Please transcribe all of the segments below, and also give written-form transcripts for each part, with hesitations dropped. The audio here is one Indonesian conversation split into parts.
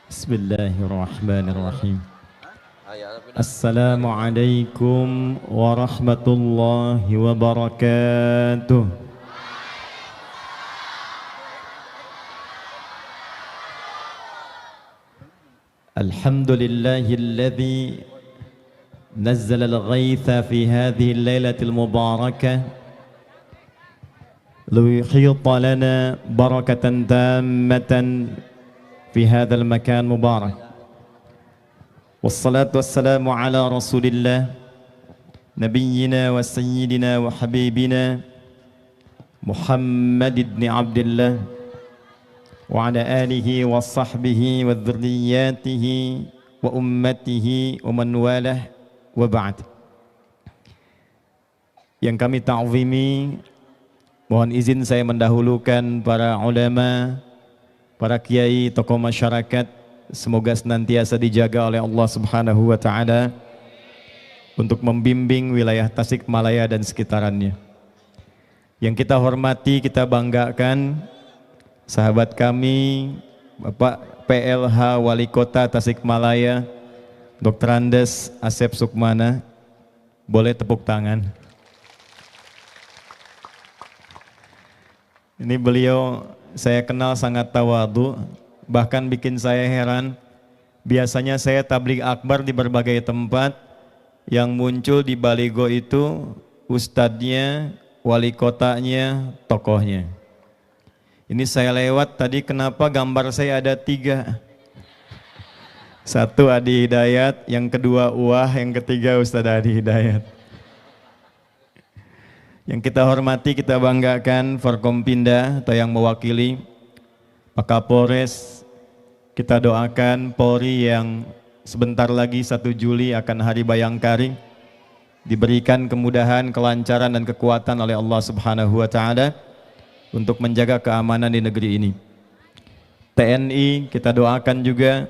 Bismillahirrahmanirrahim. Assalamualaikum warahmatullahi wabarakatuh. Alhamdulillahilladzi nazzala al-ghaitha fi hadhihi al-lailatil mubarakah liyuhita lana barakatan tammatan في هذا المكان مبارك والصلاة والسلام على رسول الله نبينا وسيدنا وحبيبنا محمد بن عبد الله وعلى آله وصحبه وذرياته وأمته ومن والاه وبعد. Yang kami ta'zimi, mohon izin saya mendahulukan para ulama, para kiai, tokoh masyarakat, semoga senantiasa dijaga oleh Allah Subhanahu wa taala untuk membimbing wilayah Tasikmalaya dan sekitarannya. Yang kita hormati, kita banggakan sahabat kami Bapak PLH Wali Kota Tasikmalaya Dr. Andes Asep Sukmana. Boleh tepuk tangan. Ini beliau saya kenal sangat tawadu, bahkan bikin saya heran. Biasanya saya tabligh akbar di berbagai tempat, yang muncul di baligo itu ustadznya, wali kotanya, tokohnya. Ini saya lewat tadi, kenapa gambar saya ada 3? Satu Adi Hidayat, yang kedua Uwah, yang ketiga Ustadz Adi Hidayat. Yang kita hormati, kita banggakan Forkompinda atau yang mewakili Pak Kapolres. Kita doakan Polri yang sebentar lagi 1 Juli akan Hari Bayangkari, diberikan kemudahan, kelancaran dan kekuatan oleh Allah Subhanahu wa taala untuk menjaga keamanan di negeri ini. TNI kita doakan juga,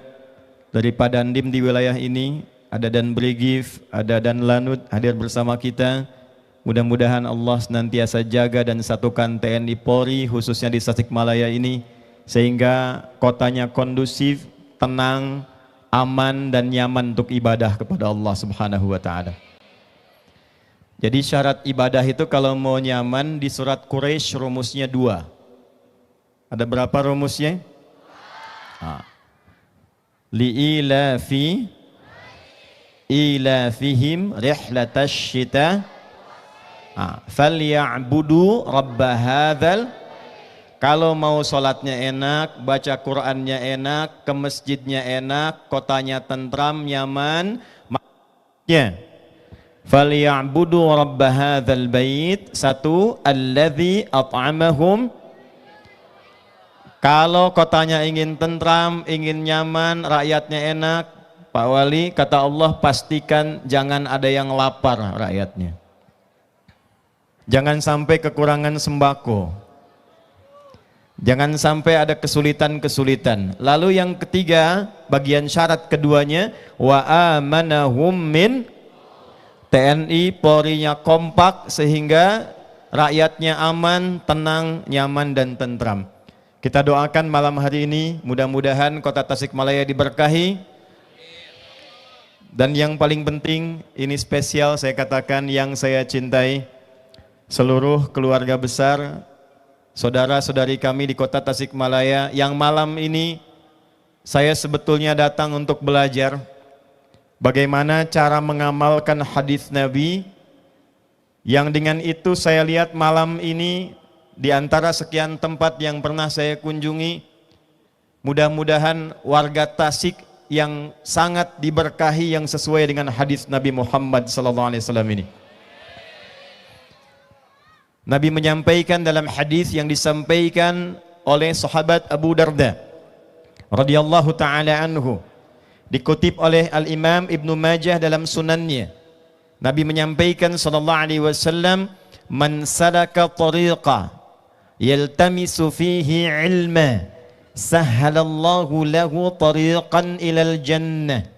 dari Padandim di wilayah ini ada Dan Brigif, ada Dan Lanut hadir bersama kita. Mudah-mudahan Allah senantiasa jaga dan satukan TNI Polri khususnya di Tasikmalaya ini, sehingga kotanya kondusif, tenang, aman dan nyaman untuk ibadah kepada Allah Subhanahu wa taala. Jadi syarat ibadah itu kalau mau nyaman, di surat Quraisy rumusnya 2. Ada berapa rumusnya? Li'ilafi ilafihim rihlatash syita falya'budu rabba hadzal. Kalau mau sholatnya enak, baca Qur'annya enak, ke masjidnya enak, kotanya tentram, nyaman, makanya falya'budu rabba hadzal bait. 1, alladzi at'amahum. Kalau kotanya ingin tentram, ingin nyaman, rakyatnya enak, Pak Wali, kata Allah, pastikan jangan ada yang lapar rakyatnya. Jangan sampai kekurangan sembako. Jangan sampai ada kesulitan-kesulitan. Lalu yang ketiga, bagian syarat keduanya, wa amanahum min. TNI Polri-nya kompak sehingga rakyatnya aman, tenang, nyaman dan tentram. Kita doakan malam hari ini mudah-mudahan kota Tasikmalaya diberkahi. Dan yang paling penting, ini spesial saya katakan, yang saya cintai, seluruh keluarga besar, saudara-saudari kami di kota Tasikmalaya, yang malam ini saya sebetulnya datang untuk belajar bagaimana cara mengamalkan hadis Nabi, yang dengan itu saya lihat malam ini di antara sekian tempat yang pernah saya kunjungi, mudah-mudahan warga Tasik yang sangat diberkahi yang sesuai dengan hadis Nabi Muhammad SAW ini. Nabi menyampaikan dalam hadis yang disampaikan oleh sahabat Abu Darda radhiyallahu taala anhu, dikutip oleh Al-Imam Ibnu Majah dalam sunannya. Nabi menyampaikan sallallahu alaihi wasallam, man salaka tariqa yaltamisu fihi ilma sahhalallahu lahu tariqan ilal jannah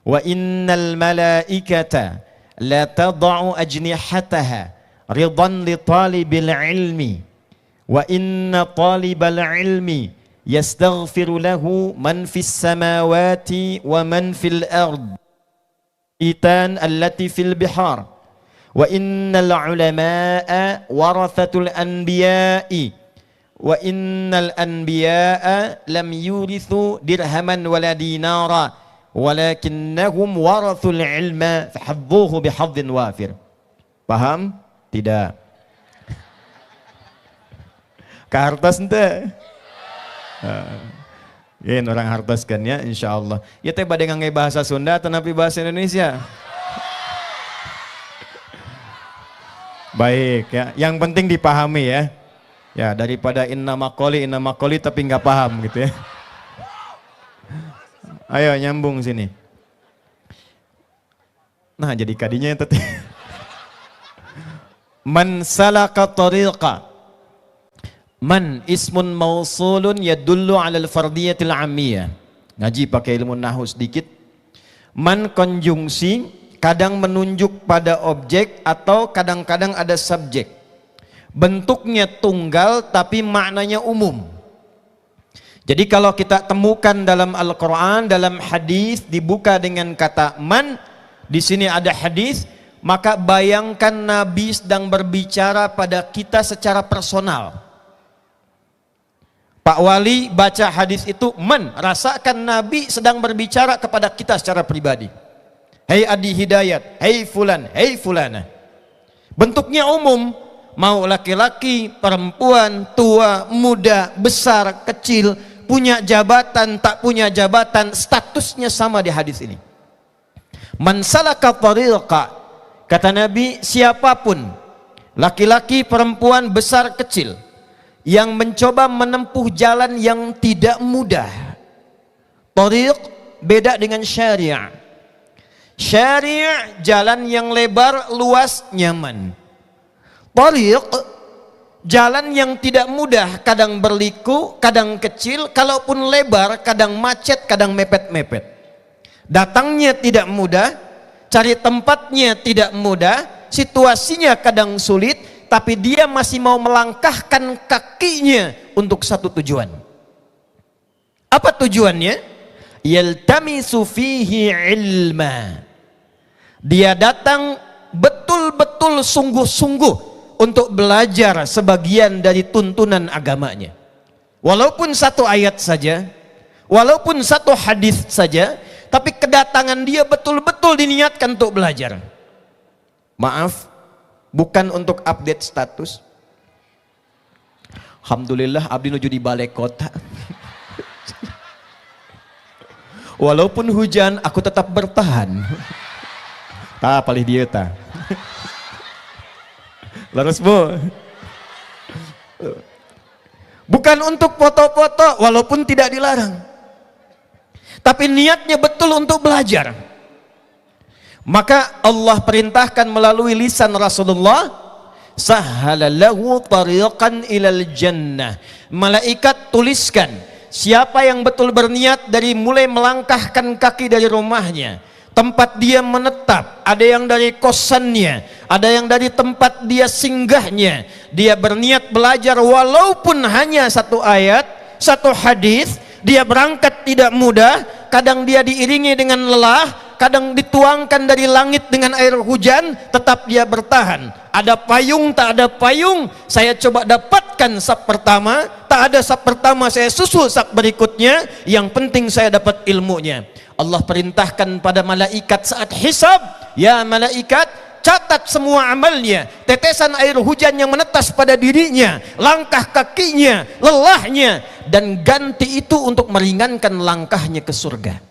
wa innal malaikata la tad'u ajnihataha ridan li talibil ilmi wa inna talibal ilmi yastaghfiru lahu man fis samawati wa man fil ard itan allati fil bihar wa innal ulama'a warathatul anbiya'i wa innal anbiya'a lam yurithu dirhaman wala dinara walakinnahum warathul ilma fahadduhu bihadhin wafir. Paham? Tidak. Kartas ente. Yen orang hartas kan ya, insyaallah. Ya teh bade ngangge bahasa Sunda atau napi bahasa Indonesia? Baik ya, yang penting dipahami ya. Ya daripada inna makoli tapi nggak paham gitu ya. Ayo nyambung sini. Nah jadi kadinya tadi. Man salaka tariqa. Man ismun mausulun yadullu ala al-fardiyatil ammiyah. Ngaji pakai ilmu nahwu sedikit. Man konjungsi kadang menunjuk pada objek atau kadang-kadang ada subjek. Bentuknya tunggal tapi maknanya umum. Jadi kalau kita temukan dalam Al-Quran, dalam hadis dibuka dengan kata man, di sini ada hadis, maka bayangkan Nabi sedang berbicara pada kita secara personal. Pak Wali baca hadis itu, man, rasakan Nabi sedang berbicara kepada kita secara pribadi. Hei Adi Hidayat, hei fulan, hei fulana. Bentuknya umum, mau laki-laki, perempuan, tua, muda, besar, kecil, punya jabatan, tak punya jabatan, statusnya sama di hadis ini. Man salaka tariqa, kata Nabi, siapapun, laki-laki, perempuan, besar, kecil, yang mencoba menempuh jalan yang tidak mudah. Tariq beda dengan syari'. Syari' jalan yang lebar, luas, nyaman. Tariq jalan yang tidak mudah, kadang berliku, kadang kecil, kalaupun lebar, kadang macet, kadang mepet-mepet. Datangnya tidak mudah, cari tempatnya tidak mudah, situasinya kadang sulit, tapi dia masih mau melangkahkan kakinya untuk satu tujuan. Apa tujuannya? Yaltamisu fihi ilma. Dia datang betul-betul sungguh-sungguh untuk belajar sebagian dari tuntunan agamanya. Walaupun satu ayat saja, walaupun satu hadis saja, tapi kedatangan dia betul-betul diniatkan untuk belajar. Maaf, bukan untuk update status. Alhamdulillah abdi nuju di balai kota. Walaupun hujan aku tetap bertahan. Tah palih dieu tah. Laras Bu. Bukan untuk foto-foto walaupun tidak dilarang. Tapi niatnya betul untuk belajar. Maka Allah perintahkan melalui lisan Rasulullah, sahhalalahu tariqan ilal jannah. Malaikat tuliskan siapa yang betul berniat dari mulai melangkahkan kaki dari rumahnya, tempat dia menetap, ada yang dari kosannya, ada yang dari tempat dia singgahnya, dia berniat belajar walaupun hanya satu ayat, satu hadis, dia berangkat tidak mudah, kadang dia diiringi dengan lelah, kadang dituangkan dari langit dengan air hujan, tetap dia bertahan. Ada payung, tak ada payung, saya coba dapatkan sab pertama, tak ada sab pertama, saya susul sab berikutnya, yang penting saya dapat ilmunya. Allah perintahkan pada malaikat saat hisab, ya malaikat, catat semua amalnya, tetesan air hujan yang menetes pada dirinya, langkah kakinya, lelahnya, dan ganti itu untuk meringankan langkahnya ke surga.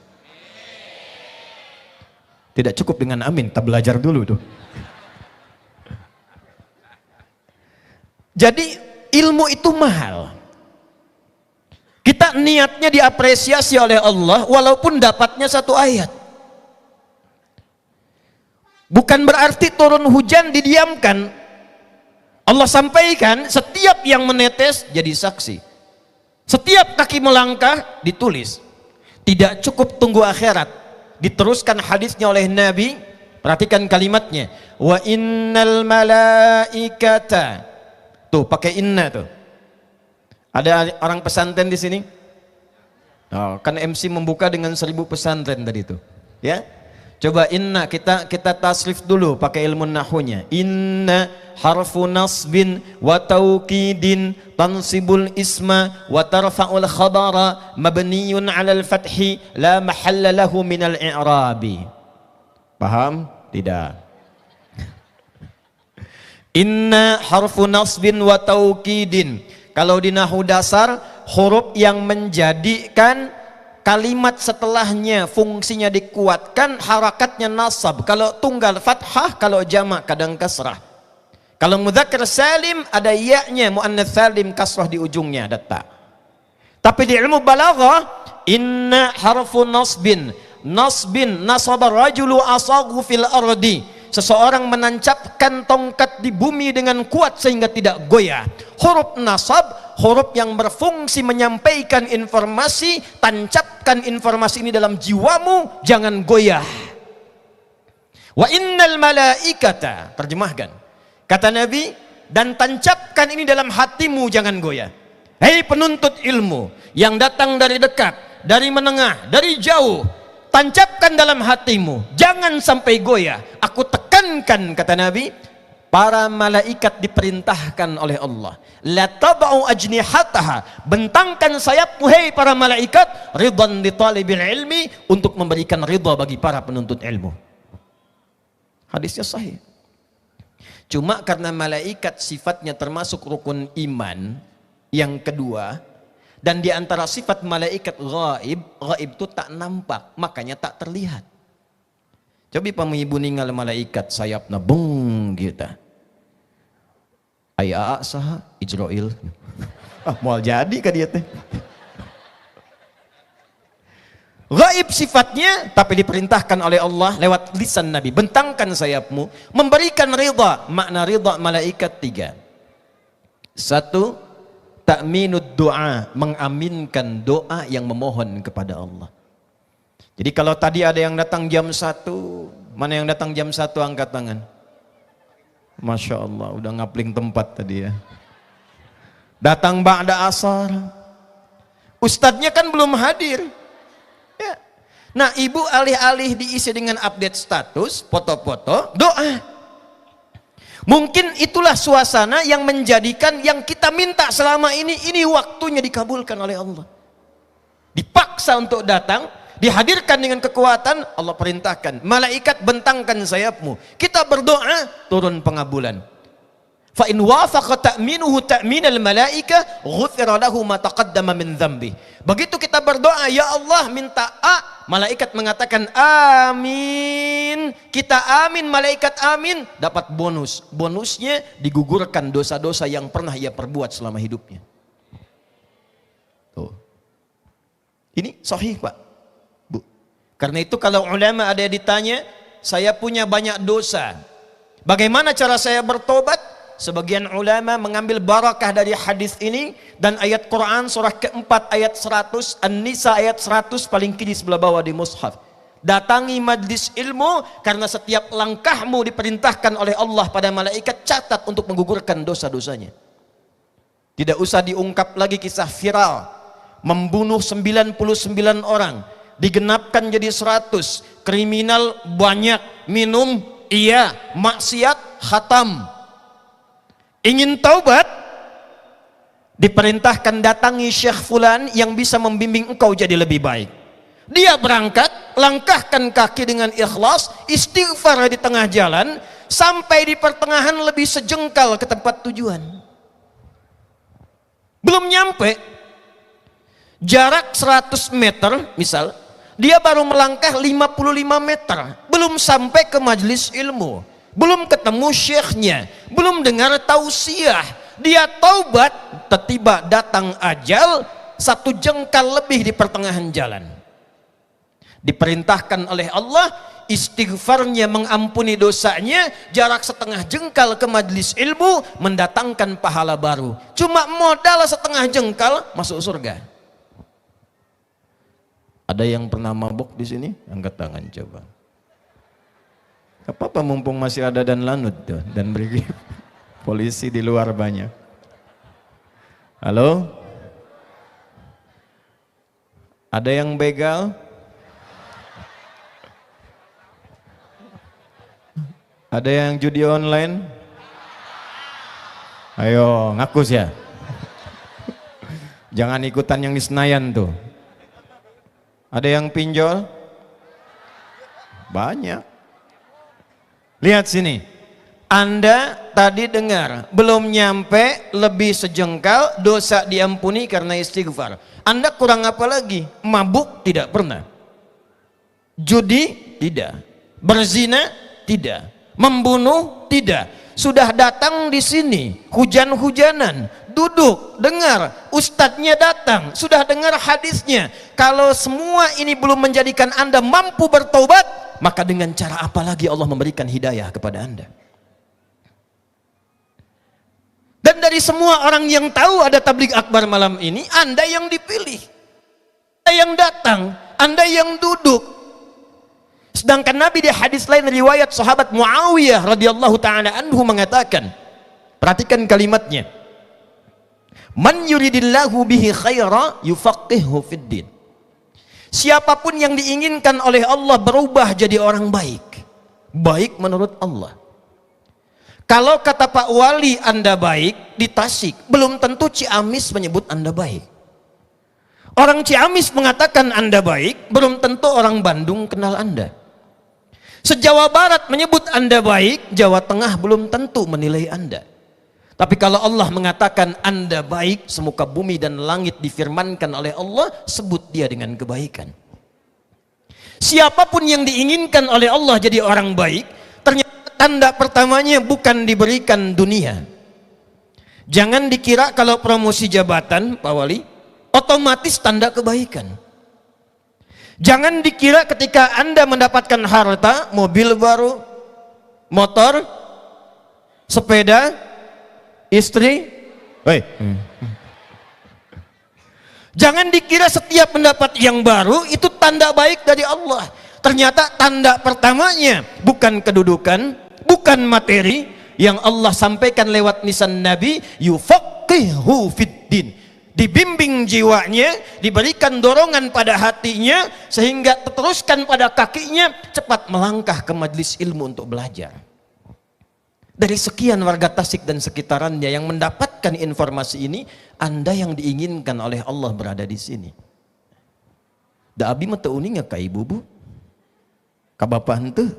Tidak cukup dengan amin, kita belajar dulu tuh. Jadi ilmu itu mahal. Kita niatnya diapresiasi oleh Allah walaupun dapatnya satu ayat. Bukan berarti turun hujan didiamkan. Allah sampaikan setiap yang menetes jadi saksi. Setiap kaki melangkah ditulis. Tidak cukup tunggu akhirat. Diteruskan hadisnya oleh Nabi, perhatikan kalimatnya, wa innal malaikata, tuh pakai inna tuh. Ada orang pesantren di sini, Oh, kan MC membuka dengan 1000 pesantren tadi itu. Ya. Coba inna kita tasrif dulu pakai ilmu nahwunya. Inna harfu nasbin wa taukidin tansibul isma wa tarfa'ul khabara mabniyun 'alal fathi la mahalla lahu minal i'rabi. Paham? Tidak. Inna harfu nasbin wa taukidin. Kalau di nahwu dasar huruf yang menjadikan kalimat setelahnya fungsinya dikuatkan, harakatnya nasab. Kalau tunggal fathah, kalau jamak kadang kasrah. Kalau mudzakkar salim ada ya-nya, muannats salim kasrah di ujungnya, ada ta. Tapi di ilmu balaghah, inna harfu nasbin. Nasbin nasaba rajulu asaghu fil ardi. Seseorang menancapkan tongkat di bumi dengan kuat sehingga tidak goyah. Huruf nasab, huruf yang berfungsi menyampaikan informasi. Tancapkan informasi ini dalam jiwamu, jangan goyah. Wa innal malaikata, terjemahkan, kata Nabi, dan tancapkan ini dalam hatimu, jangan goyah. Hei penuntut ilmu yang datang dari dekat, dari menengah, dari jauh, tancapkan dalam hatimu, jangan sampai goyah. Aku tekankan, kata Nabi, para malaikat diperintahkan oleh Allah, la tab'u ajnihataha, bentangkan sayapmu hei para malaikat, ridhan li talibil ilmi, untuk memberikan ridha bagi para penuntut ilmu. Hadisnya sahih. Cuma karena malaikat sifatnya termasuk rukun iman yang kedua, dan di antara sifat malaikat ghaib itu tak nampak, makanya tak terlihat. Coba pamu ibu ningal malaikat sayapna bung kita. Aya saha Ijrail. Moal jadi ka dia teh. Ghaib sifatnya, tapi diperintahkan oleh Allah lewat lisan Nabi, bentangkan sayapmu, memberikan ridha. Makna ridha malaikat 3. 1, ta'minud doa, mengaminkan doa yang memohon kepada Allah. Jadi kalau tadi ada yang datang jam 1, mana yang datang jam 1 angkat tangan. Masya Allah, udah ngapling tempat tadi ya. Datang ba'da asar, ustadznya kan belum hadir ya. Nah ibu alih-alih diisi dengan update status, foto-foto, doa. Mungkin itulah suasana yang menjadikan yang kita minta selama ini waktunya dikabulkan oleh Allah. Dipaksa untuk datang, dihadirkan dengan kekuatan, Allah perintahkan, malaikat bentangkan sayapmu. Kita berdoa, turun pengabulan. Fa in wafaqa ta'minuhu ta'minal malaika ghufira lahu ma taqaddama min dzambi. Begitu kita berdoa, ya Allah minta A, malaikat mengatakan amin. Kita amin, malaikat amin, dapat bonus. Bonusnya digugurkan dosa-dosa yang pernah ia perbuat selama hidupnya. Tuh. Ini sahih, Pak. Bu. Karena itu kalau ulama ada yang ditanya, saya punya banyak dosa, bagaimana cara saya bertobat? Sebagian ulama mengambil barakah dari hadis ini dan ayat Quran surah keempat ayat 100, An-Nisa ayat 100 paling kiri sebelah bawah di mushaf. Datangi majlis ilmu karena setiap langkahmu diperintahkan oleh Allah pada malaikat, catat untuk menggugurkan dosa-dosanya. Tidak usah diungkap lagi kisah viral membunuh 99 orang, digenapkan jadi 100, kriminal banyak, minum iya, maksiat khatam. Ingin taubat, diperintahkan datangi Syekh Fulan yang bisa membimbing engkau jadi lebih baik. Dia berangkat, langkahkan kaki dengan ikhlas, istighfar di tengah jalan, sampai di pertengahan lebih sejengkal ke tempat tujuan. Belum nyampe, jarak 100 meter misal, dia baru melangkah 55 meter, belum sampai ke majelis ilmu, belum ketemu syekhnya, belum dengar tausiah, dia taubat, tiba datang ajal, 1 jengkal lebih di pertengahan jalan. Diperintahkan oleh Allah, istighfarnya mengampuni dosanya, jarak setengah jengkal ke majelis ilmu, mendatangkan pahala baru. Cuma modal setengah jengkal, masuk surga. Ada yang pernah mabuk di sini? Angkat tangan coba. Apa-apa mumpung masih ada dan lanut tuh, dan beri polisi di luar banyak. Halo? Ada yang begal? Ada yang judi online? Ayo, ngaku ya. Jangan ikutan yang di Senayan tuh. Ada yang pinjol? Banyak. Lihat sini. Anda tadi dengar, belum nyampe lebih sejengkal, dosa diampuni karena istighfar. Anda kurang apa lagi? Mabuk tidak pernah. Judi tidak. Berzina tidak. Membunuh tidak. Sudah datang di sini, hujan-hujanan, duduk, dengar, ustadznya datang, sudah dengar hadisnya. Kalau semua ini belum menjadikan Anda mampu bertobat, maka dengan cara apa lagi Allah memberikan hidayah kepada Anda? Dan dari semua orang yang tahu ada tabligh akbar malam ini, Anda yang dipilih, Anda yang datang, Anda yang duduk. Sedangkan Nabi di hadis lain riwayat sahabat Muawiyah radhiyallahu taala anhu mengatakan, perhatikan kalimatnya, man yuridillahu bihi khaira yufaqihu fid din. Siapapun yang diinginkan oleh Allah berubah jadi orang baik, baik menurut Allah. Kalau kata Pak Wali Anda baik di Tasik, belum tentu Ciamis menyebut Anda baik. Orang Ciamis mengatakan Anda baik, belum tentu orang Bandung kenal Anda. Se-Jawa Barat menyebut Anda baik, Jawa Tengah belum tentu menilai Anda. Tapi kalau Allah mengatakan Anda baik, semuka bumi dan langit difirmankan oleh Allah, sebut dia dengan kebaikan. Siapapun yang diinginkan oleh Allah jadi orang baik, ternyata tanda pertamanya bukan diberikan dunia. Jangan dikira kalau promosi jabatan, Pak Wali, otomatis tanda kebaikan. Jangan dikira ketika Anda mendapatkan harta, mobil baru, motor, sepeda, istri. Jangan dikira setiap mendapat yang baru itu tanda baik dari Allah. Ternyata tanda pertamanya bukan kedudukan, bukan materi, yang Allah sampaikan lewat lisan Nabi, yufaqihu fiddin. Dibimbing jiwanya, diberikan dorongan pada hatinya, sehingga teruskan pada kakinya, cepat melangkah ke majelis ilmu untuk belajar. Dari sekian warga Tasik dan sekitarannya yang mendapatkan informasi ini, Anda yang diinginkan oleh Allah berada di sini. Da abi mah teu uning ka ibu bu, ka bapak henteu.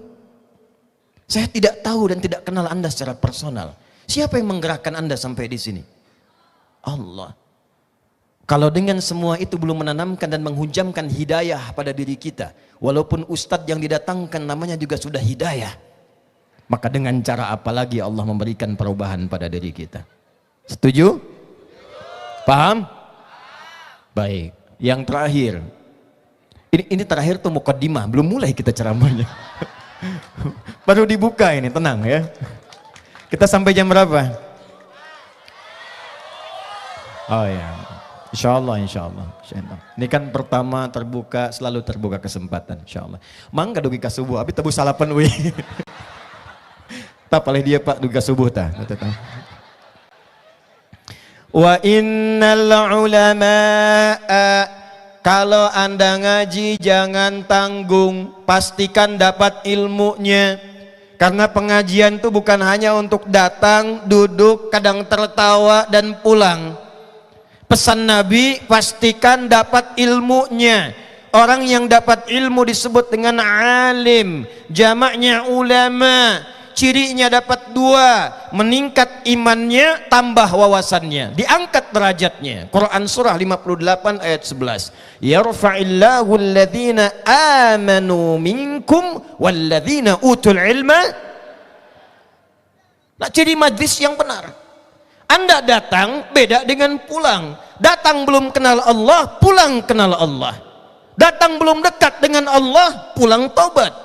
Saya tidak tahu dan tidak kenal Anda secara personal. Siapa yang menggerakkan Anda sampai di sini? Allah. Kalau dengan semua itu belum menanamkan dan menghujamkan hidayah pada diri kita, walaupun ustadz yang didatangkan namanya juga sudah hidayah, maka dengan cara apa lagi Allah memberikan perubahan pada diri kita? Setuju? Paham? Baik. Yang terakhir, ini terakhir tuh mukaddimah, belum mulai kita ceramahnya. Baru dibuka ini, tenang ya. Kita sampai jam berapa? Oh ya. Insya Allah. Ini kan pertama terbuka, selalu terbuka kesempatan. Insya Allah. Mangga dugi ka subuh, abi tebus salapan we. Tak oleh dia Pak dugi ka subuh ta. Wa innal ulama'a, kalau Anda ngaji jangan tanggung, pastikan dapat ilmunya. Karena pengajian itu bukan hanya untuk datang, duduk, kadang tertawa dan pulang. Pesan Nabi, pastikan dapat ilmunya. Orang yang dapat ilmu disebut dengan alim, jamaknya ulama. Cirinya dapat dua, meningkat imannya, tambah wawasannya, diangkat derajatnya. Quran surah 58 ayat 11. Yarfa'illahu alladhina amanu minkum walladhina utul ilma. Nah, ciri majlis yang benar. Anda datang beda dengan pulang. Datang belum kenal Allah, pulang kenal Allah. Datang belum dekat dengan Allah, pulang taubat.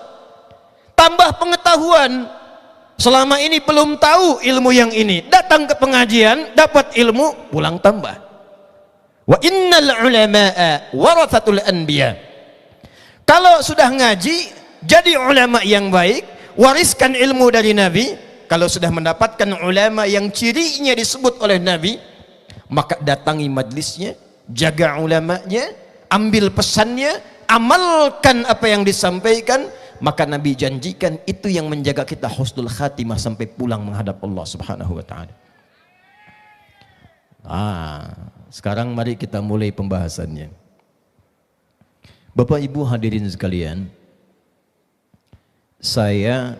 Tambah pengetahuan. Selama ini belum tahu ilmu yang ini. Datang ke pengajian, dapat ilmu, pulang tambah. Wa innal ulama'a warathatul anbiya. Kalau sudah ngaji, jadi ulama yang baik, wariskan ilmu dari Nabi. Kalau sudah mendapatkan ulama yang cirinya disebut oleh Nabi, maka datangi majlisnya, jaga ulamanya, ambil pesannya, amalkan apa yang disampaikan, maka Nabi janjikan itu yang menjaga kita husnul khatimah sampai pulang menghadap Allah Subhanahu wa taala. Sekarang mari kita mulai pembahasannya. Bapak Ibu hadirin sekalian, saya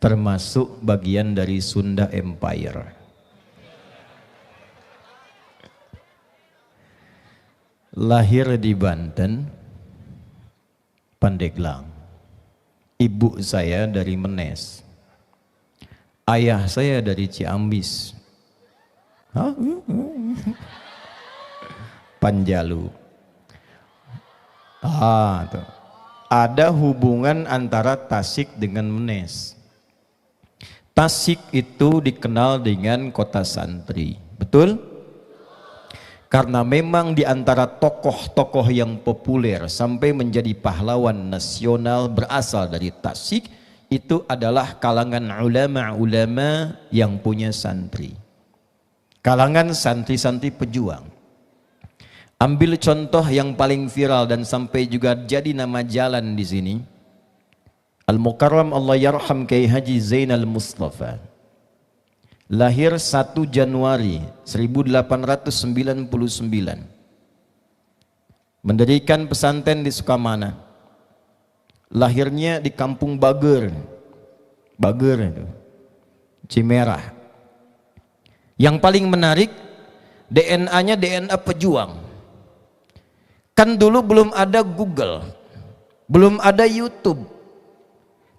termasuk bagian dari Sunda Empire. Lahir di Banten, Pandeglang. Ibu saya dari Menes. Ayah saya dari Ciamis. Panjalu. Tuh. Ada hubungan antara Tasik dengan Menes. Tasik itu dikenal dengan kota santri, betul? Karena memang di antara tokoh-tokoh yang populer sampai menjadi pahlawan nasional berasal dari Tasik, itu adalah kalangan ulama-ulama yang punya santri. Kalangan santri-santri pejuang. Ambil contoh yang paling viral dan sampai juga jadi nama jalan di sini. Al-Mukarram Allah Yarham Kiai Haji Zainal Mustafa. Lahir 1 Januari 1899. Mendirikan pesantren di Sukamana. Lahirnya di Kampung Bager. Bager itu. Cimerah. Yang paling menarik, DNA-nya DNA pejuang. Kan dulu belum ada Google, belum ada YouTube.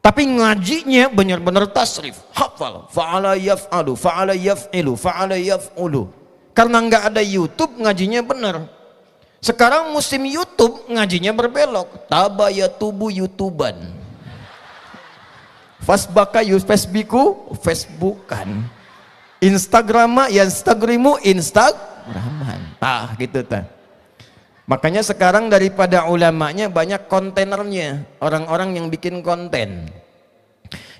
Tapi ngajinya benar-benar tasrif, hafal, fa'ala yaf'alu, fa'ala yaf'ilu, fa'ala yaf'ulu. Karena nggak ada YouTube, ngajinya benar. Sekarang musim YouTube, ngajinya berbelok. Tabayatubu YouTuban. Fasbaka Facebooku, Facebookan. Instagrama, Instagrimu, Instagraman. Gitu ta. Makanya sekarang daripada ulamanya banyak kontainernya, orang-orang yang bikin konten.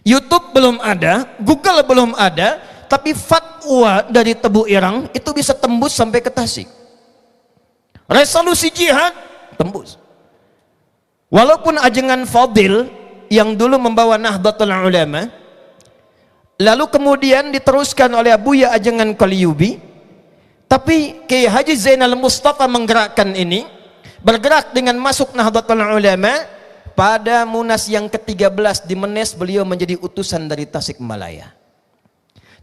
YouTube belum ada, Google belum ada, tapi fatwa dari Tebu Irang itu bisa tembus sampai ke Tasik. Resolusi jihad tembus. Walaupun ajengan Fadil yang dulu membawa Nahdlatul Ulama, lalu kemudian diteruskan oleh Abuya Ajengan Kaliyubi, tapi Kiai Haji Zainal Mustafa menggerakkan ini, bergerak dengan masuk Nahdlatul Ulama. Pada Munas yang ke-13 di Menes, beliau menjadi utusan dari Tasikmalaya.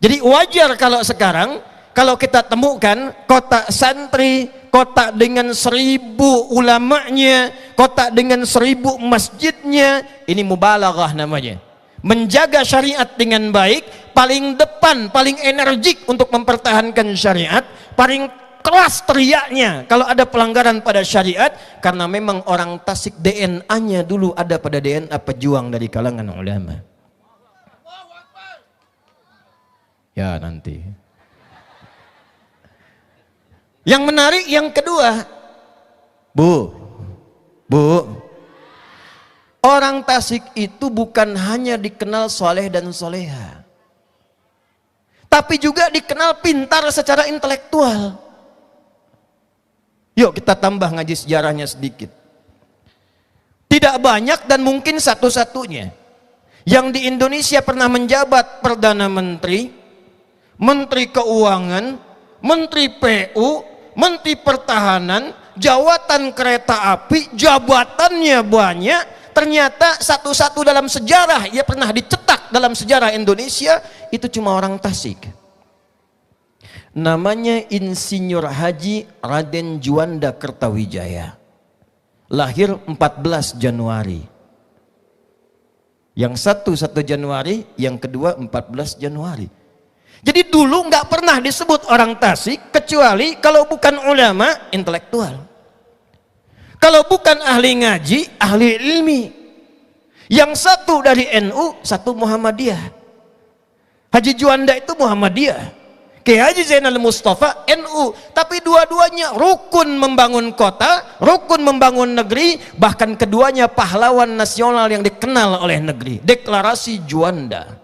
Jadi wajar kalau sekarang, kalau kita temukan kota santri, kota dengan 1000 ulamanya, kota dengan 1000 masjidnya, ini mubalaghah namanya. Menjaga syariat dengan baik, paling depan, paling energik untuk mempertahankan syariat, paling keras teriaknya kalau ada pelanggaran pada syariat, karena memang orang Tasik DNA-nya dulu ada pada DNA pejuang dari kalangan ulama. Ya nanti. Yang menarik yang kedua, Bu, orang Tasik itu bukan hanya dikenal soleh dan soleha, tapi juga dikenal pintar secara intelektual. Yuk kita tambah ngaji sejarahnya sedikit. Tidak banyak dan mungkin satu-satunya yang di Indonesia pernah menjabat Perdana Menteri, Menteri Keuangan, Menteri PU, Menteri Pertahanan, jawatan kereta api, jabatannya banyak. Ternyata satu-satu dalam sejarah, ia pernah dicetak dalam sejarah Indonesia, itu cuma orang Tasik. Namanya Insinyur Haji Raden Juanda Kertawijaya. Lahir 14 Januari. Yang satu 1 Januari, yang kedua 14 Januari. Jadi dulu nggak pernah disebut orang Tasik kecuali kalau bukan ulama, intelektual. Kalau bukan ahli ngaji, ahli ilmi. Yang satu dari NU, satu Muhammadiyah. Haji Juanda itu Muhammadiyah. Kiai Haji Zainal Mustafa NU, tapi dua-duanya rukun membangun kota, rukun membangun negeri, bahkan keduanya pahlawan nasional yang dikenal oleh negeri. Deklarasi Juanda,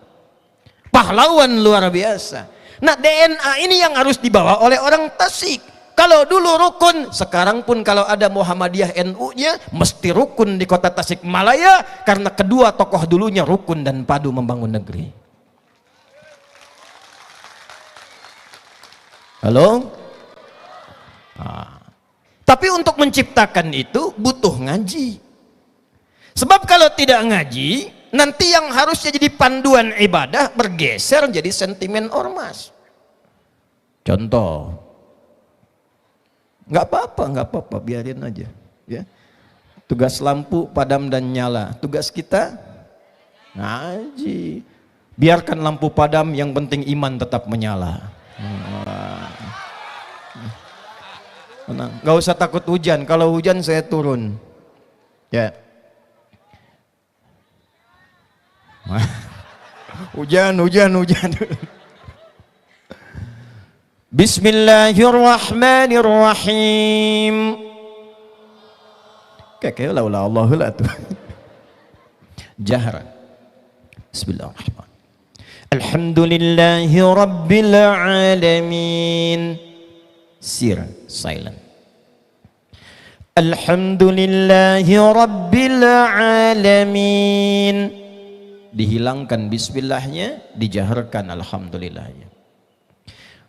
pahlawan luar biasa. Nah, DNA ini yang harus dibawa oleh orang Tasik. Kalau dulu rukun, sekarang pun kalau ada Muhammadiyah NU-nya mesti rukun di kota Tasikmalaya, karena kedua tokoh dulunya rukun dan padu membangun negeri. Halo? Tapi untuk menciptakan itu butuh ngaji. Sebab kalau tidak ngaji, nanti yang harusnya jadi panduan ibadah bergeser jadi sentimen ormas. Contoh, nggak apa-apa, biarin aja. Ya. Tugas lampu padam dan nyala, tugas kita ngaji. Biarkan lampu padam, yang penting iman tetap menyala. Nggak usah takut hujan, kalau hujan saya turun. Ya. Hujan. Bismillahirrahmanirrahim. Kayak la Allahu la tuh. Jahran. Bismillahirrahmanirrahim. Alhamdulillahi rabbil alamin. Sir, silent. Alhamdulillahi rabbil alamin. Dihilangkan bismillahnya, dijaharkan alhamdulillahnya.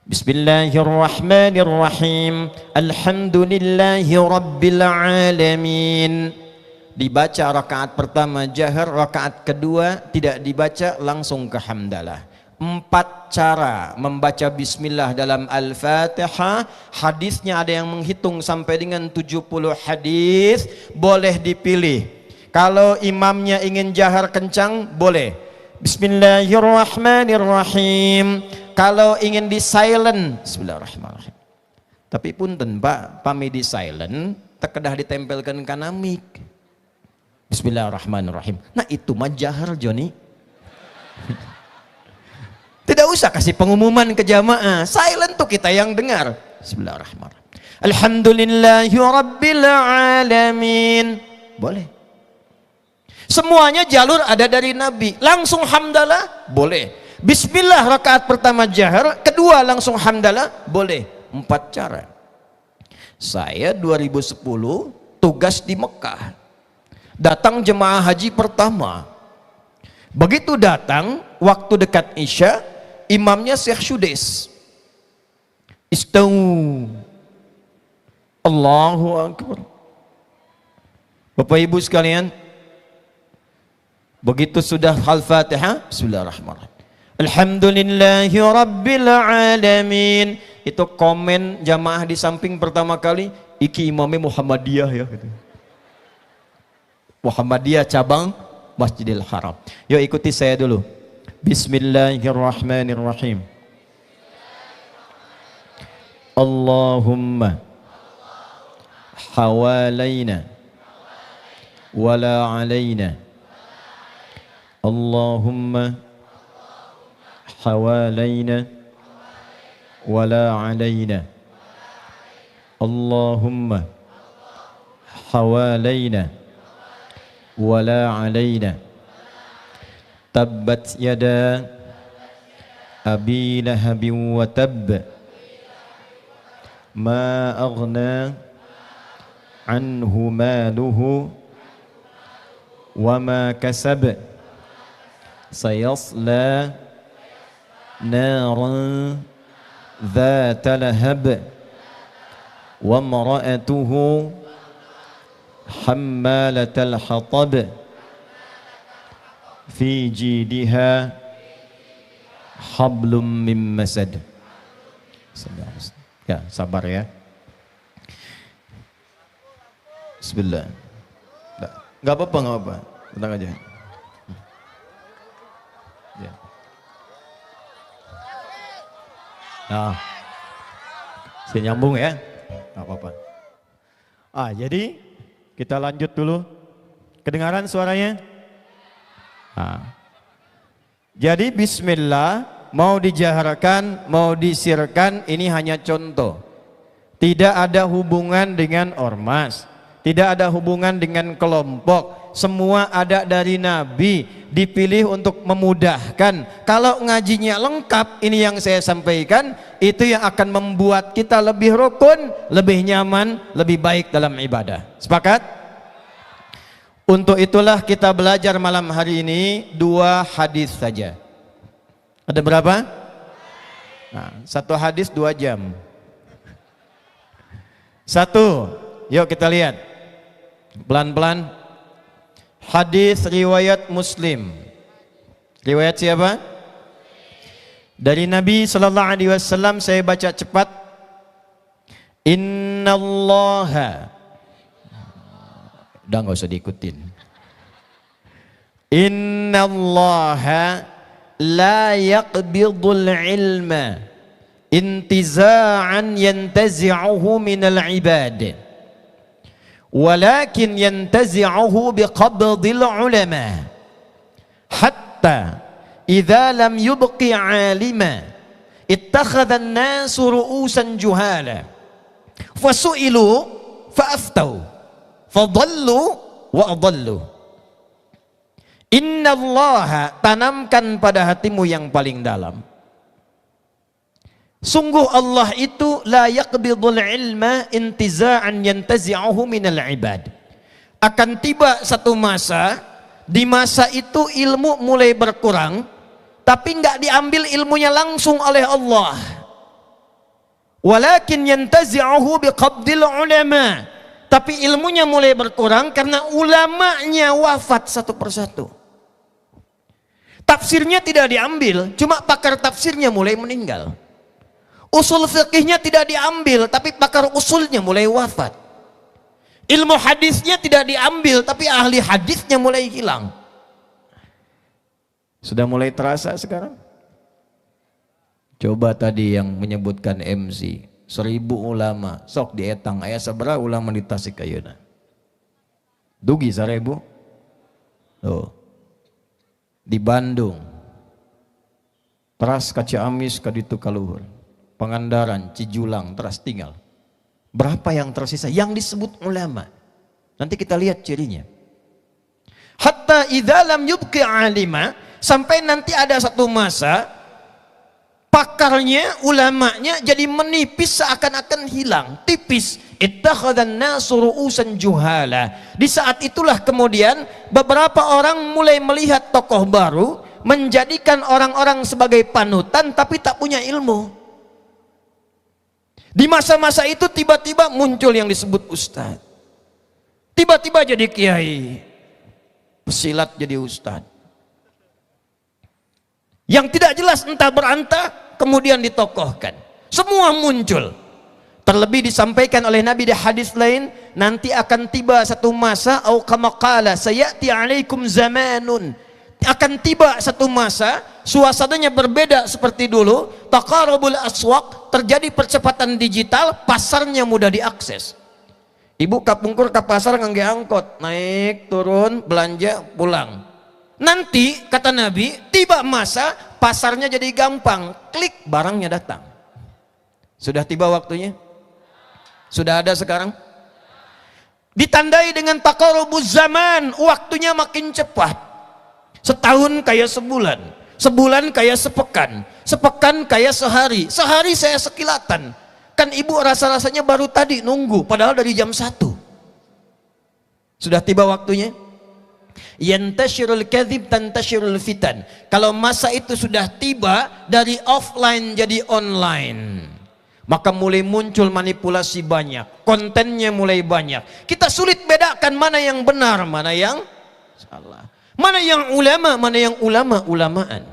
Bismillahirrahmanirrahim. Alhamdulillahi rabbil alamin. Dibaca rakaat pertama jahar, rakaat kedua tidak dibaca, langsung ke hamdalah. 4 cara membaca bismillah dalam Al-Fatihah. Hadisnya ada yang menghitung sampai dengan 70 hadis. Boleh dipilih. Kalau imamnya ingin jahar kencang, boleh Bismillahirrahmanirrahim. Kalau ingin di silent, Bismillahirrahmanirrahim. Tapi punten Pak, pami di silent, terkedah ditempelkan kana mic. Bismillahirrahmanirrahim. Nah itu mah jahar Joni. Tidak usah kasih pengumuman ke jamaah, silent tuh kita yang dengar. Bismillahirrahmanirrahim. Alhamdulillahi rabbil alamin. Boleh. Semuanya jalur ada dari Nabi. Langsung hamdalah, boleh. Bismillah rakaat pertama jahar, kedua langsung hamdalah, boleh. 4 cara. Saya 2010 tugas di Mekah. Datang jemaah haji pertama. Begitu datang, waktu dekat Isya, imamnya Syekh Syudes. Istau. Allahu Akbar. Bapak Ibu sekalian, begitu sudah Al-Fatihah, Bismillahirrahmanirrahim. Alhamdulillahi rabbil alamin. Itu komen jamaah di samping pertama kali, iki imamnya Muhammadiyah ya gitu. Muhammadiyah cabang Masjidil Haram. Yuk ikuti saya dulu. Bismillahirrahmanirrahim. Allahumma hawalaina wala alaina. Allahumma hawalaina wala alaina. Allahumma hawalaina wala alaina. Tabbat yada abi lahabin wa tabb. Ma aghna anhu maluhu wa ma kasab. Sayasla naran dhata lahab. Wa imra'atuhu hammalatal hatab. Fi jidiha hablum min masad. Ya, sabar ya. Bismillah. Enggak apa-apa, enggak apa-apa. Tenang aja. Ya. Nah. Saya nyambung ya. Enggak apa-apa. Jadi kita lanjut dulu. Kedengaran suaranya? Jadi bismillah mau dijaharkan, mau disirkan, ini hanya contoh. Tidak ada hubungan dengan ormas. tidak ada hubungan dengan kelompok, semua ada dari Nabi, dipilih untuk memudahkan. Kalau ngajinya lengkap, ini yang saya sampaikan, itu yang akan membuat kita lebih rukun, lebih nyaman, lebih baik dalam ibadah. Sepakat? Untuk itulah kita belajar malam hari ini 2 hadis saja. Ada berapa? Nah, 1 hadis 2 jam. 1, yuk kita lihat pelan-pelan. Hadis riwayat Muslim. Riwayat siapa? Dari Nabi sallallahu alaihi wasallam, saya baca cepat. Innallaha, udah nggak usah diikutin. Innallaha la yaqbidul ilma intiza'an yantazi'uhu minal ibad, walakin yantazi'uhu biqabdil ulama, hatta idza lam yubqi 'alima ittakhadha an-nasu ru'usan juhala fasu'ilu fa'aftau fadallu wa adallu. Innallaha, tanamkan pada hatimu yang paling dalam, sungguh Allah itu la yaqbidul ilma intiza'an yantazi'uhu minal ibad. Akan tiba satu masa, di masa itu ilmu mulai berkurang, tapi enggak diambil ilmunya langsung oleh Allah. Walakin yantazi'uhu biqabdil ulama. Tapi ilmunya mulai berkurang karena ulamanya wafat satu persatu. Tafsirnya tidak diambil, cuma pakar tafsirnya mulai meninggal. Usul fikihnya tidak diambil, tapi pakar usulnya mulai wafat. Ilmu hadisnya tidak diambil, tapi ahli hadisnya mulai hilang. Sudah mulai terasa sekarang? Coba tadi yang menyebutkan MC, 1000 ulama, sok dietang aya sabaraha ulama di Tasikayuna. Dugi 1000. Tuh. Di Bandung, teras ka Ciamis ka ditu kaluhur, Pangandaran, Cijulang, teras tinggal. Berapa yang tersisa yang disebut ulama? Nanti kita lihat cirinya. Hatta idza lam yubqi 'alima, sampai nanti ada satu masa pakarnya, ulamanya jadi menipis, seakan-akan hilang, tipis. Ittakhadhan nasu ru'usan juhala. Di saat itulah kemudian beberapa orang mulai melihat tokoh baru, menjadikan orang-orang sebagai panutan tapi tak punya ilmu. Di masa-masa itu tiba-tiba muncul yang disebut ustaz, tiba-tiba jadi kiai, pesilat jadi ustaz, yang tidak jelas entah berantah kemudian ditokohkan, semua muncul. Terlebih disampaikan oleh Nabi di hadis lain, nanti akan tiba satu masa, au kama qala sayati alaikum zamanun, akan tiba satu masa suasananya berbeda seperti dulu, taqarubul aswaq, terjadi percepatan digital, pasarnya mudah diakses. Ibu kapungkur ke pasar ngangge angkot, naik turun belanja pulang. Nanti kata Nabi, tiba masa pasarnya jadi gampang, klik barangnya datang. Sudah tiba waktunya? Sudah ada sekarang? Ditandai dengan taqarubuz zaman, waktunya makin cepat. Setahun kayak sebulan, sebulan kayak sepekan, sepekan kayak sehari, sehari saya sekilatan. Kan ibu rasa-rasanya baru tadi nunggu, padahal dari jam 1. Sudah tiba waktunya? Yantashirul kadhib tantashirul fitan. Kalau masa itu sudah tiba, dari offline jadi online, maka mulai muncul manipulasi banyak, kontennya mulai banyak. Kita sulit bedakan mana yang benar, mana yang salah, mana yang ulama, mana yang ulama-ulamaan,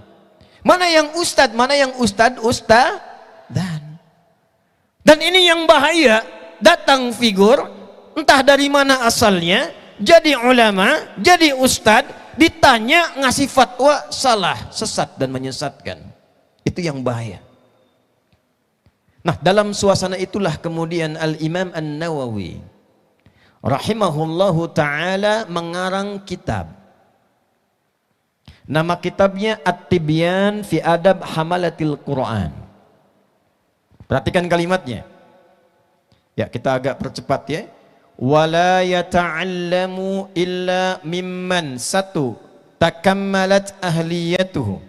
mana yang ustad, mana yang ustadan. Dan ini yang bahaya, datang figur entah dari mana asalnya, jadi ulama, jadi ustad, ditanya ngasih fatwa salah, sesat dan menyesatkan. Itu yang bahaya. Nah, dalam suasana itulah kemudian Al-Imam An-Nawawi rahimahullahu ta'ala mengarang kitab. Nama kitabnya At-Tibyan fi Adab Hamalatil Quran. Perhatikan kalimatnya. Ya, kita agak percepat ya. wala yata'allamu illa mimman satu takammalat ahliyatuhu.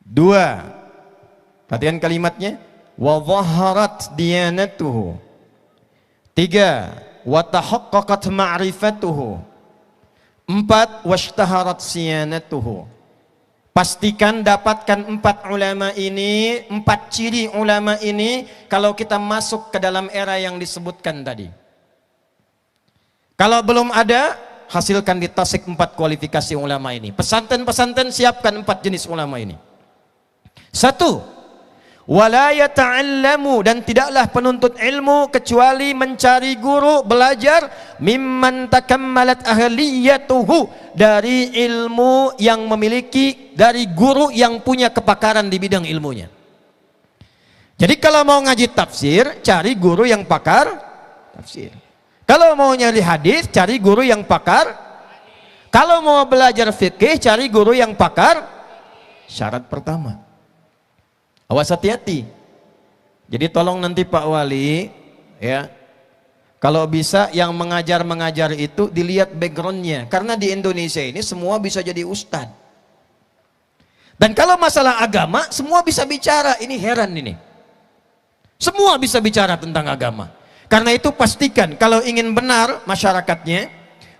Dua, perhatikan kalimatnya, wa dhaharat diyanatuhu. Tiga, wa tahaqqaqat ma'rifatuhu. Empat, washtaharat siyanatuhu. Pastikan dapatkan empat ulama ini, empat ciri ulama ini kalau kita masuk ke dalam era yang disebutkan tadi. Kalau belum ada, hasilkan di tasik empat kualifikasi ulama ini. Pesantren-pesantren siapkan empat jenis ulama ini. Satu, wala yata'allamu, dan tidaklah penuntut ilmu kecuali mencari guru, belajar mimman takammalat ahliyatuhu, dari ilmu yang memiliki, dari guru yang punya kepakaran di bidang ilmunya. Jadi kalau mau ngaji tafsir, cari guru yang pakar tafsir. Kalau mau nyari hadis, cari guru yang pakar. Kalau mau belajar fikih, cari guru yang pakar. Syarat pertama, awas hati-hati. Jadi tolong nanti Pak Wali, ya, kalau bisa yang mengajar itu dilihat backgroundnya. Karena di Indonesia ini semua bisa jadi ustadz. Dan kalau masalah agama, semua bisa bicara. Ini heran ini. Semua bisa bicara tentang agama. Karena itu pastikan kalau ingin benar masyarakatnya,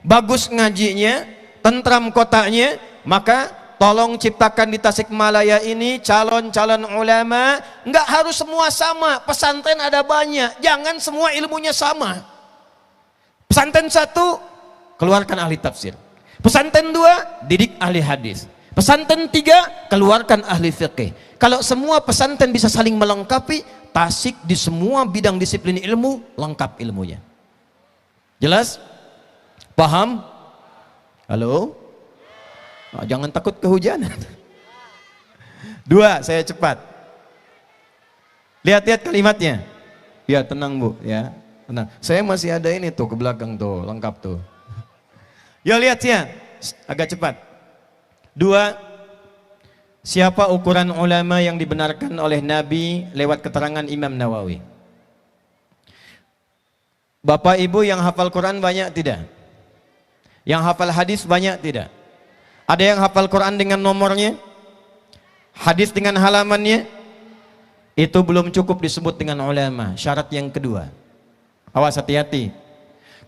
bagus ngajinya, tentram kotanya, maka tolong ciptakan di Tasikmalaya ini calon-calon ulama. Enggak harus semua sama. Pesantren ada banyak. Jangan semua ilmunya sama. Pesantren satu, keluarkan ahli tafsir. Pesantren dua, didik ahli hadis. Pesantren tiga, keluarkan ahli fiqih. Kalau semua pesantren bisa saling melengkapi, Tasik di semua bidang disiplin ilmu lengkap ilmunya. Jelas? Paham? Halo? Oh, jangan takut kehujanan. Dua, saya cepat. Lihat-lihat kalimatnya. Ya, tenang Bu, ya. Tenang. Saya masih ada ini tuh ke belakang tuh, lengkap tuh. Yo lihat ya, agak cepat. Dua, siapa ukuran ulama yang dibenarkan oleh Nabi lewat keterangan Imam Nawawi? Bapak Ibu yang hafal Quran banyak tidak? Yang hafal hadis banyak tidak? Ada yang hafal Quran dengan nomornya? Hadis dengan halamannya? Itu belum cukup disebut dengan ulama. Syarat yang kedua, awas hati-hati.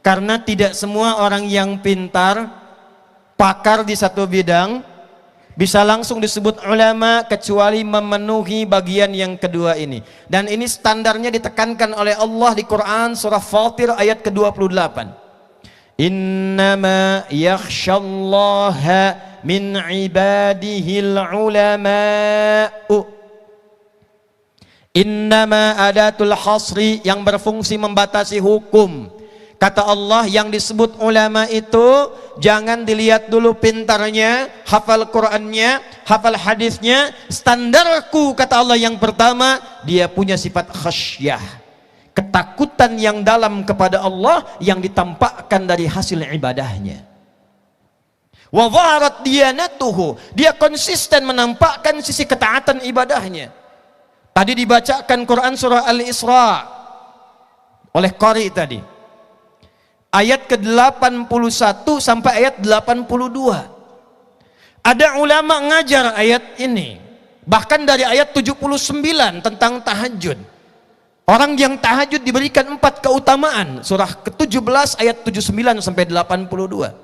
Karena tidak semua orang yang pintar, pakar di satu bidang, bisa langsung disebut ulama kecuali memenuhi bagian yang kedua ini. Dan ini standarnya ditekankan oleh Allah di Quran surah Fatir ayat ke-28. Innama yakhshallaha min ibadihil ulama'u. Innama adatul hasri, yang berfungsi membatasi hukum. Kata Allah, yang disebut ulama itu jangan dilihat dulu pintarnya, hafal Qurannya, hafal hadisnya. Standarku, kata Allah, yang pertama, dia punya sifat khasyah, ketakutan yang dalam kepada Allah yang ditampakkan dari hasil ibadahnya. Wa dhaharat diyanatuhu, dia konsisten menampakkan sisi ketaatan ibadahnya. Tadi dibacakan Quran surah Al-Isra oleh Qari tadi. Ayat ke-81 sampai ayat 82. Ada ulama ngajar ayat ini. Bahkan dari ayat 79 tentang tahajud. Orang yang tahajud diberikan 4 keutamaan. Surah ke-17 ayat 79 sampai 82.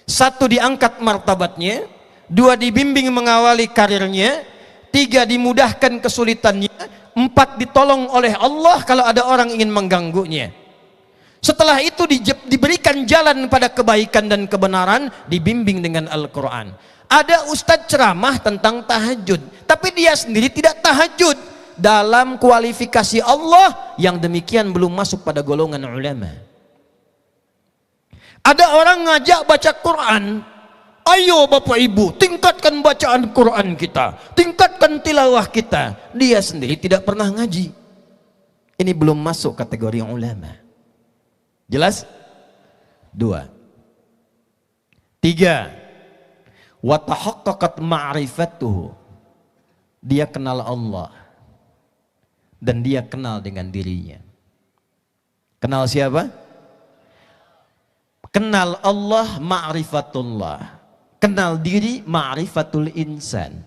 1, diangkat martabatnya. 2, dibimbing mengawali karirnya. 3, dimudahkan kesulitannya. 4, ditolong oleh Allah kalau ada orang ingin mengganggunya. Setelah itu diberikan jalan pada kebaikan dan kebenaran, dibimbing dengan Al-Quran. Ada ustadz ceramah tentang tahajud, tapi dia sendiri tidak tahajud. Dalam kualifikasi Allah yang demikian belum masuk pada golongan ulama. Ada orang ngajak baca Quran. Ayo Bapak Ibu, tingkatkan bacaan Quran kita, tingkatkan tilawah kita. Dia sendiri tidak pernah ngaji. Ini belum masuk kategori ulama. Jelas? 2. 3. Wa tahaqqaqat ma'rifatuhu. Dia kenal Allah dan dia kenal dengan dirinya. Kenal siapa? Kenal Allah, ma'rifatullah. Kenal diri, ma'rifatul insan.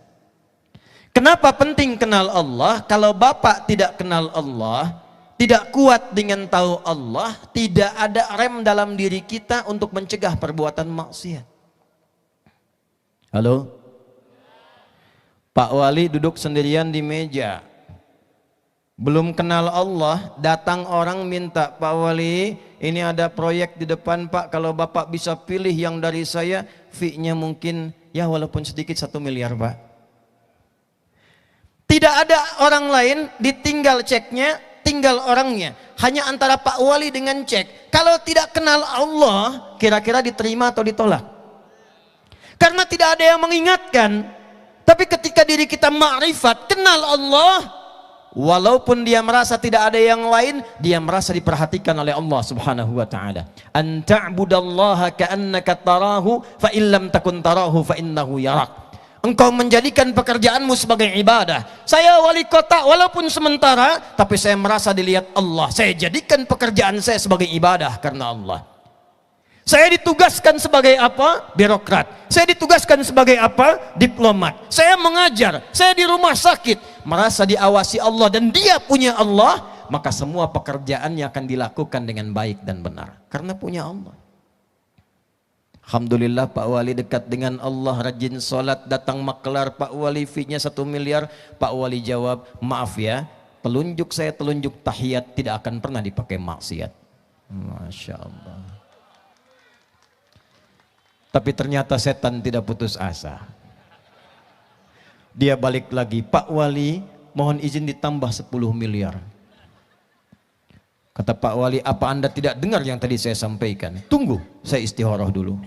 Kenapa penting kenal Allah? Kalau Bapak tidak kenal Allah, tidak kuat dengan tahu Allah, tidak ada rem dalam diri kita untuk mencegah perbuatan maksiat. Halo? Pak Wali duduk sendirian di meja. Belum kenal Allah, datang orang minta, Pak Wali, ini ada proyek di depan Pak, kalau Bapak bisa pilih yang dari saya, fee-nya mungkin ya walaupun sedikit 1 miliar Pak. Tidak ada orang lain, ditinggal ceknya, tinggal orangnya. Hanya antara Pak Wali dengan cek. Kalau tidak kenal Allah, kira-kira diterima atau ditolak? Karena tidak ada yang mengingatkan. Tapi ketika diri kita ma'rifat, kenal Allah, walaupun dia merasa tidak ada yang lain, dia merasa diperhatikan oleh Allah Subhanahu wa taala. An ta'budallaha ka'annaka tarahu fa illam takun tarahu fa innahu yarak. Engkau menjadikan pekerjaanmu sebagai ibadah. Saya wali kota walaupun sementara, tapi saya merasa dilihat Allah. Saya jadikan pekerjaan saya sebagai ibadah karena Allah. Saya ditugaskan sebagai apa? Birokrat. Saya ditugaskan sebagai apa? Diplomat. Saya mengajar. Saya di rumah sakit. Merasa diawasi Allah dan dia punya Allah, maka semua pekerjaannya akan dilakukan dengan baik dan benar. Karena punya Allah. Alhamdulillah Pak Wali dekat dengan Allah, rajin sholat, datang maklar, Pak Wali fee-nya 1 miliar. Pak Wali jawab, maaf ya, telunjuk saya telunjuk tahiyat, tidak akan pernah dipakai maksiat. Masya Allah. Tapi ternyata setan tidak putus asa. Dia balik lagi, Pak Wali mohon izin ditambah 10 miliar. Kata Pak Wali, apa Anda tidak dengar yang tadi saya sampaikan? Tunggu, saya istikharah dulu.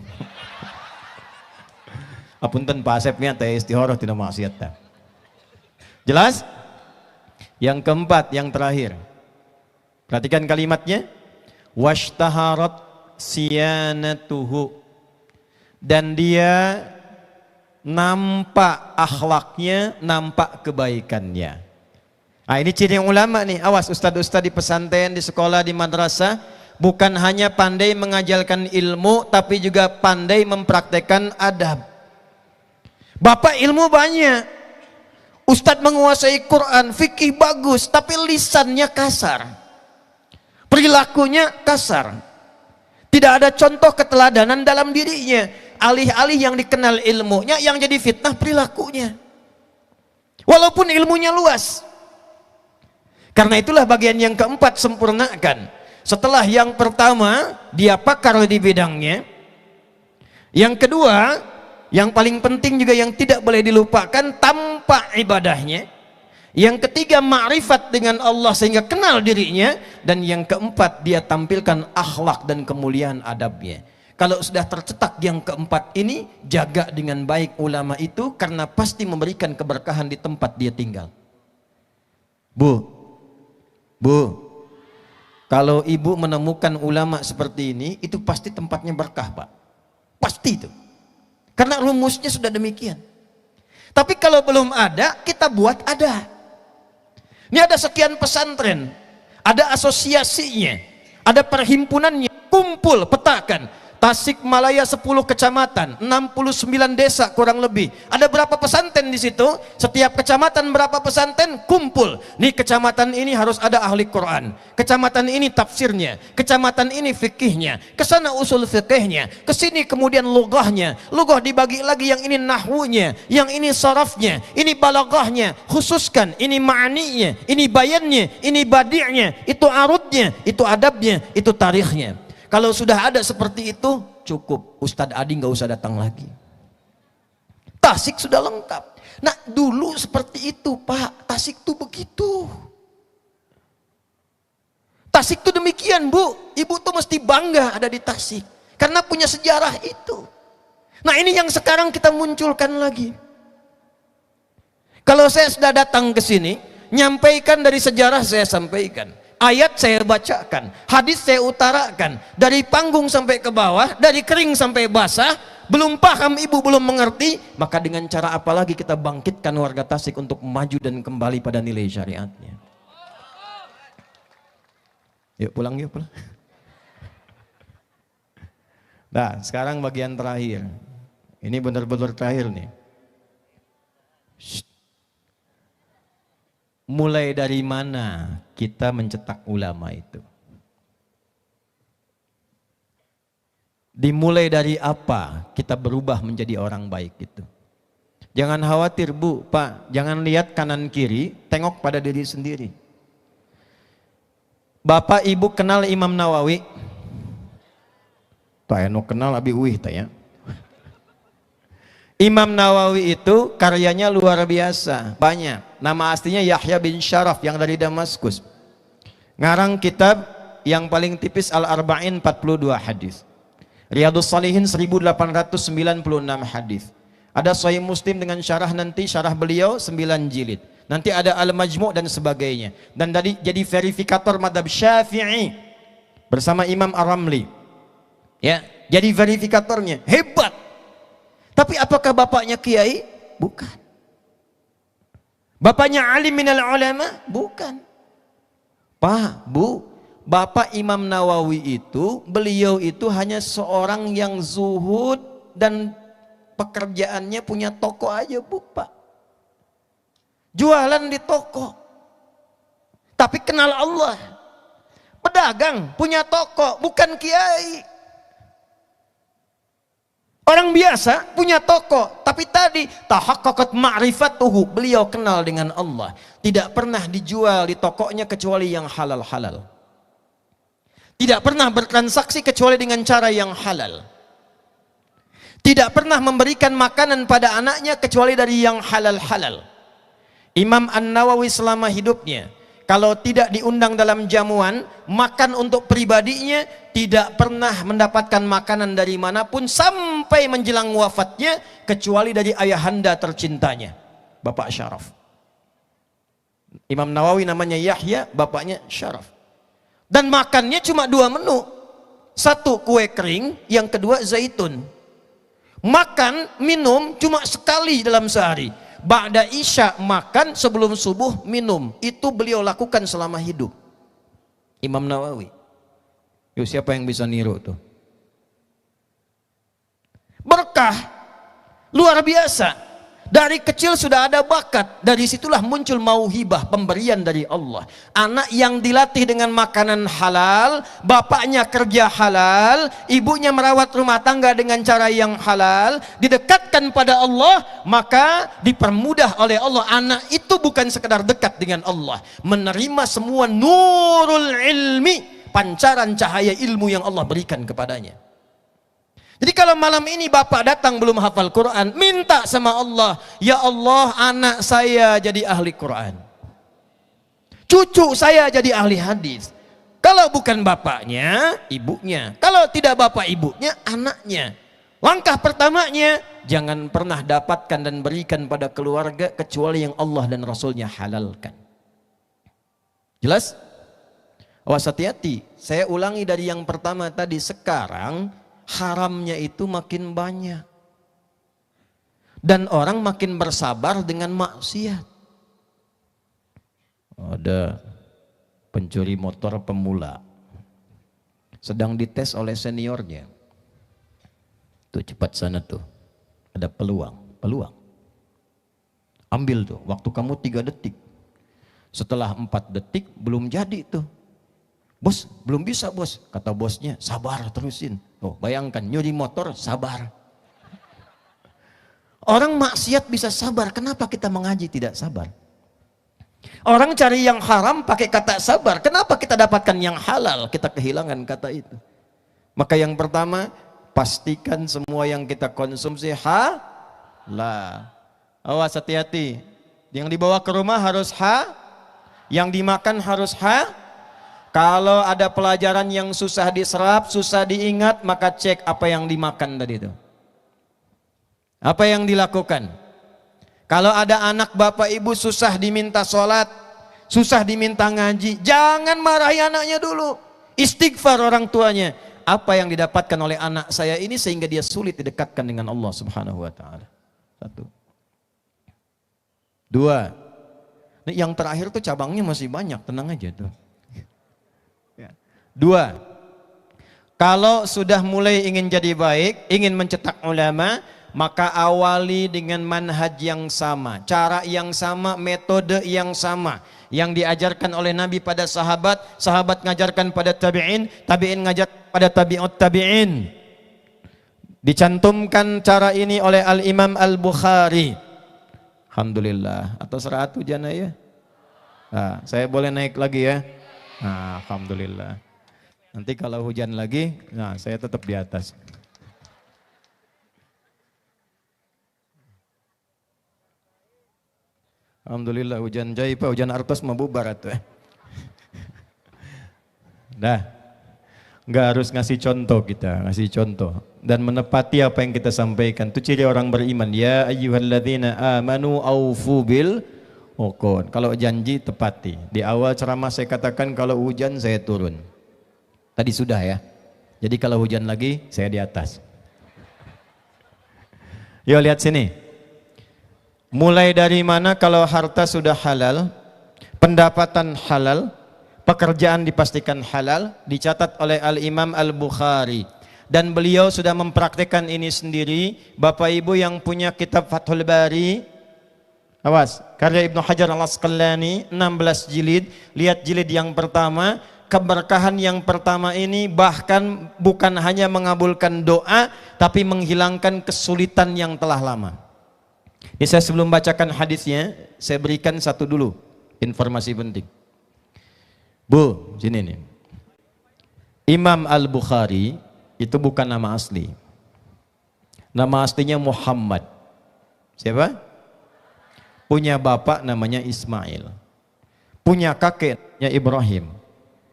Apunten Pak Asepnya, saya istikharah tidak maksiat. Jelas? Yang keempat, yang terakhir. Perhatikan kalimatnya. Washtaharat siyanatuhu. Dan dia nampak akhlaknya, nampak kebaikannya. Nah, ini ciri ulama nih. Awas ustadz-ustadz di pesantren, di sekolah, di madrasah, bukan hanya pandai mengajarkan ilmu, tapi juga pandai mempraktekkan adab. Bapak ilmu banyak, ustadz menguasai Quran, fikih bagus, tapi lisannya kasar, perilakunya kasar, tidak ada contoh keteladanan dalam dirinya. Alih-alih yang dikenal ilmunya, yang jadi fitnah perilakunya, walaupun ilmunya luas. Karena itulah bagian yang keempat, sempurnakan. Setelah yang pertama, dia pakar di bidangnya. Yang kedua, yang paling penting juga yang tidak boleh dilupakan, tampak ibadahnya. Yang ketiga, ma'rifat dengan Allah sehingga kenal dirinya. Dan yang keempat, dia tampilkan akhlak dan kemuliaan adabnya. Kalau sudah tercetak yang keempat ini, jaga dengan baik ulama itu, karena pasti memberikan keberkahan di tempat dia tinggal. Bu, kalau ibu menemukan ulama seperti ini, itu pasti tempatnya berkah Pak. Pasti itu. Karena rumusnya sudah demikian. Tapi kalau belum ada, kita buat ada. Ini ada sekian pesantren, ada asosiasinya, ada perhimpunannya, kumpul, petakan. Tasikmalaya 10 kecamatan, 69 desa kurang lebih. Ada berapa pesantren di situ? Setiap kecamatan berapa pesantren? Kumpul. Nih kecamatan ini harus ada ahli Quran. Kecamatan ini tafsirnya. Kecamatan ini fikihnya. Kesana usul fikihnya. Kesini kemudian lugahnya. Lugah dibagi lagi, yang ini nahwunya, yang ini sarafnya, ini balaghahnya. Khususkan ini ma'aninya, ini bayannya, ini badi'nya, itu arudnya, itu adabnya, itu tarikhnya. Kalau sudah ada seperti itu, cukup. Ustadz Adi nggak usah datang lagi. Tasik sudah lengkap. Nah dulu seperti itu Pak. Tasik tuh begitu. Tasik tuh demikian Bu. Ibu tuh mesti bangga ada di Tasik. Karena punya sejarah itu. Nah ini yang sekarang kita munculkan lagi. Kalau saya sudah datang ke sini, nyampaikan dari sejarah saya sampaikan. Ayat saya bacakan, hadis saya utarakan, dari panggung sampai ke bawah, dari kering sampai basah. Belum paham ibu, belum mengerti, maka dengan cara apa lagi kita bangkitkan warga Tasik untuk maju dan kembali pada nilai syariatnya. Yuk pulang, yuk pulang. Nah, sekarang bagian terakhir. Ini benar-benar terakhir nih. Shh. Mulai dari mana kita mencetak ulama itu? Dimulai dari apa kita berubah menjadi orang baik itu? Jangan khawatir Bu, Pak, jangan lihat kanan kiri, tengok pada diri sendiri. Bapak Ibu kenal Imam Nawawi? Tayano kenal abi uih tanya. Imam Nawawi itu karyanya luar biasa, banyak. Nama aslinya Yahya bin Syaraf yang dari Damaskus. Ngarang kitab yang paling tipis Al-Arba'in 42 hadis. Riyadhus Shalihin 1896 hadis. Ada Sahih Muslim dengan syarah nanti, syarah beliau 9 jilid. Nanti ada Al-Majmu' dan sebagainya. Dan tadi jadi verifikator madhab Syafi'i bersama Imam Ar-Ramli. Ya, jadi verifikatornya hebat. Tapi apakah bapaknya kiai? Bukan. Bapaknya alim minal ulama? Bukan. Pak, Bu, Bapak Imam Nawawi itu, beliau itu hanya seorang yang zuhud dan pekerjaannya punya toko aja, Bu, Pak. Jualan di toko. Tapi kenal Allah. Pedagang, punya toko, bukan kiai. Orang biasa punya toko, tapi tadi tahaqqaqat ma'rifatuhu, beliau kenal dengan Allah. Tidak pernah dijual di tokonya kecuali yang halal-halal. Tidak pernah bertransaksi kecuali dengan cara yang halal. Tidak pernah memberikan makanan pada anaknya kecuali dari yang halal-halal. Imam An-Nawawi selama hidupnya, kalau tidak diundang dalam jamuan, makan untuk pribadinya, tidak pernah mendapatkan makanan dari manapun sampai menjelang wafatnya, kecuali dari ayahanda tercintanya, Bapak Syaraf. Imam Nawawi namanya Yahya, bapaknya Syaraf. Dan makannya cuma 2 menu. Satu kue kering, yang kedua zaitun. Makan, minum cuma sekali dalam sehari. Ba'da isya makan, sebelum subuh minum. Itu beliau lakukan selama hidup. Imam Nawawi. Yuk, siapa yang bisa niru tuh? Berkah luar biasa. Dari kecil sudah ada bakat. Dari situlah muncul mauhibah, pemberian dari Allah. Anak yang dilatih dengan makanan halal, bapaknya kerja halal, ibunya merawat rumah tangga dengan cara yang halal, didekatkan pada Allah, maka dipermudah oleh Allah. Anak itu bukan sekedar dekat dengan Allah, menerima semua nurul ilmi, pancaran cahaya ilmu yang Allah berikan kepadanya. Jadi kalau malam ini bapak datang belum hafal Quran, minta sama Allah, ya Allah, anak saya jadi ahli Quran, cucu saya jadi ahli hadis. Kalau bukan bapaknya, ibunya. Kalau tidak bapak ibunya, anaknya. Langkah pertamanya, jangan pernah dapatkan dan berikan pada keluarga kecuali yang Allah dan Rasulnya halalkan. Jelas? Awas, hati-hati. Saya ulangi dari yang pertama tadi. Sekarang haramnya itu makin banyak. Dan orang makin bersabar dengan maksiat. Ada pencuri motor pemula. Sedang dites oleh seniornya. Tuh cepat sana tuh. Ada peluang. Ambil tuh. Waktu kamu 3 detik. Setelah 4 detik belum jadi tuh. Bos, belum bisa bos. Kata bosnya, sabar terusin. Oh, bayangkan nyuri motor, sabar. Orang maksiat bisa sabar, kenapa kita mengaji tidak sabar? Orang cari yang haram pakai kata sabar, kenapa kita dapatkan yang halal? Kita kehilangan kata itu. Maka yang pertama, pastikan semua yang kita konsumsi halal. Awas, hati-hati. Yang dibawa ke rumah harus yang dimakan harus Kalau ada pelajaran yang susah diserap, susah diingat, maka cek apa yang dimakan tadi itu. Apa yang dilakukan. Kalau ada anak bapak ibu susah diminta sholat, susah diminta ngaji, jangan marahi anaknya dulu. Istighfar orang tuanya. Apa yang didapatkan oleh anak saya ini sehingga dia sulit didekatkan dengan Allah Subhanahu wa ta'ala. 1. 2. Yang terakhir tuh cabangnya masih banyak, tenang aja tuh. Dua, kalau sudah mulai ingin jadi baik, ingin mencetak ulama, maka awali dengan manhaj yang sama, cara yang sama, metode yang sama, yang diajarkan oleh Nabi pada sahabat, sahabat ngajarkan pada tabi'in, tabi'in ngajar pada tabi'ut tabi'in. Dicantumkan cara ini oleh Al-Imam Al-Bukhari. Alhamdulillah. Atau 100 jana ya? Nah, saya boleh naik lagi ya? Nah, alhamdulillah. Nanti kalau hujan lagi, nah saya tetap di atas. Alhamdulillah hujan jai pak, hujan artos mau bubar atuh. Dah, nggak harus ngasih contoh kita, ngasih contoh dan menepati apa yang kita sampaikan. Itu ciri orang beriman. Ya ayyuhalladzina amanu aufu bil uqud. Kalau janji tepati. Di awal ceramah saya katakan kalau hujan saya turun. Tadi sudah ya. Jadi kalau hujan lagi saya di atas. Yuk lihat sini. Mulai dari mana kalau harta sudah halal, pendapatan halal, pekerjaan dipastikan halal, dicatat oleh Al-Imam Al-Bukhari. Dan beliau sudah mempraktikkan ini sendiri. Bapak Ibu yang punya kitab Fathul Bari, awas, karya Ibnu Hajar Al-Asqalani 16 jilid, lihat jilid yang pertama. Keberkahan yang pertama ini bahkan bukan hanya mengabulkan doa, tapi menghilangkan kesulitan yang telah lama. Ini saya sebelum bacakan hadisnya, saya berikan satu dulu informasi penting. Bu, sini nih. Imam Al-Bukhari itu bukan nama asli. Nama aslinya Muhammad. Siapa? Punya bapak namanya Ismail. Punya kakeknya Ibrahim.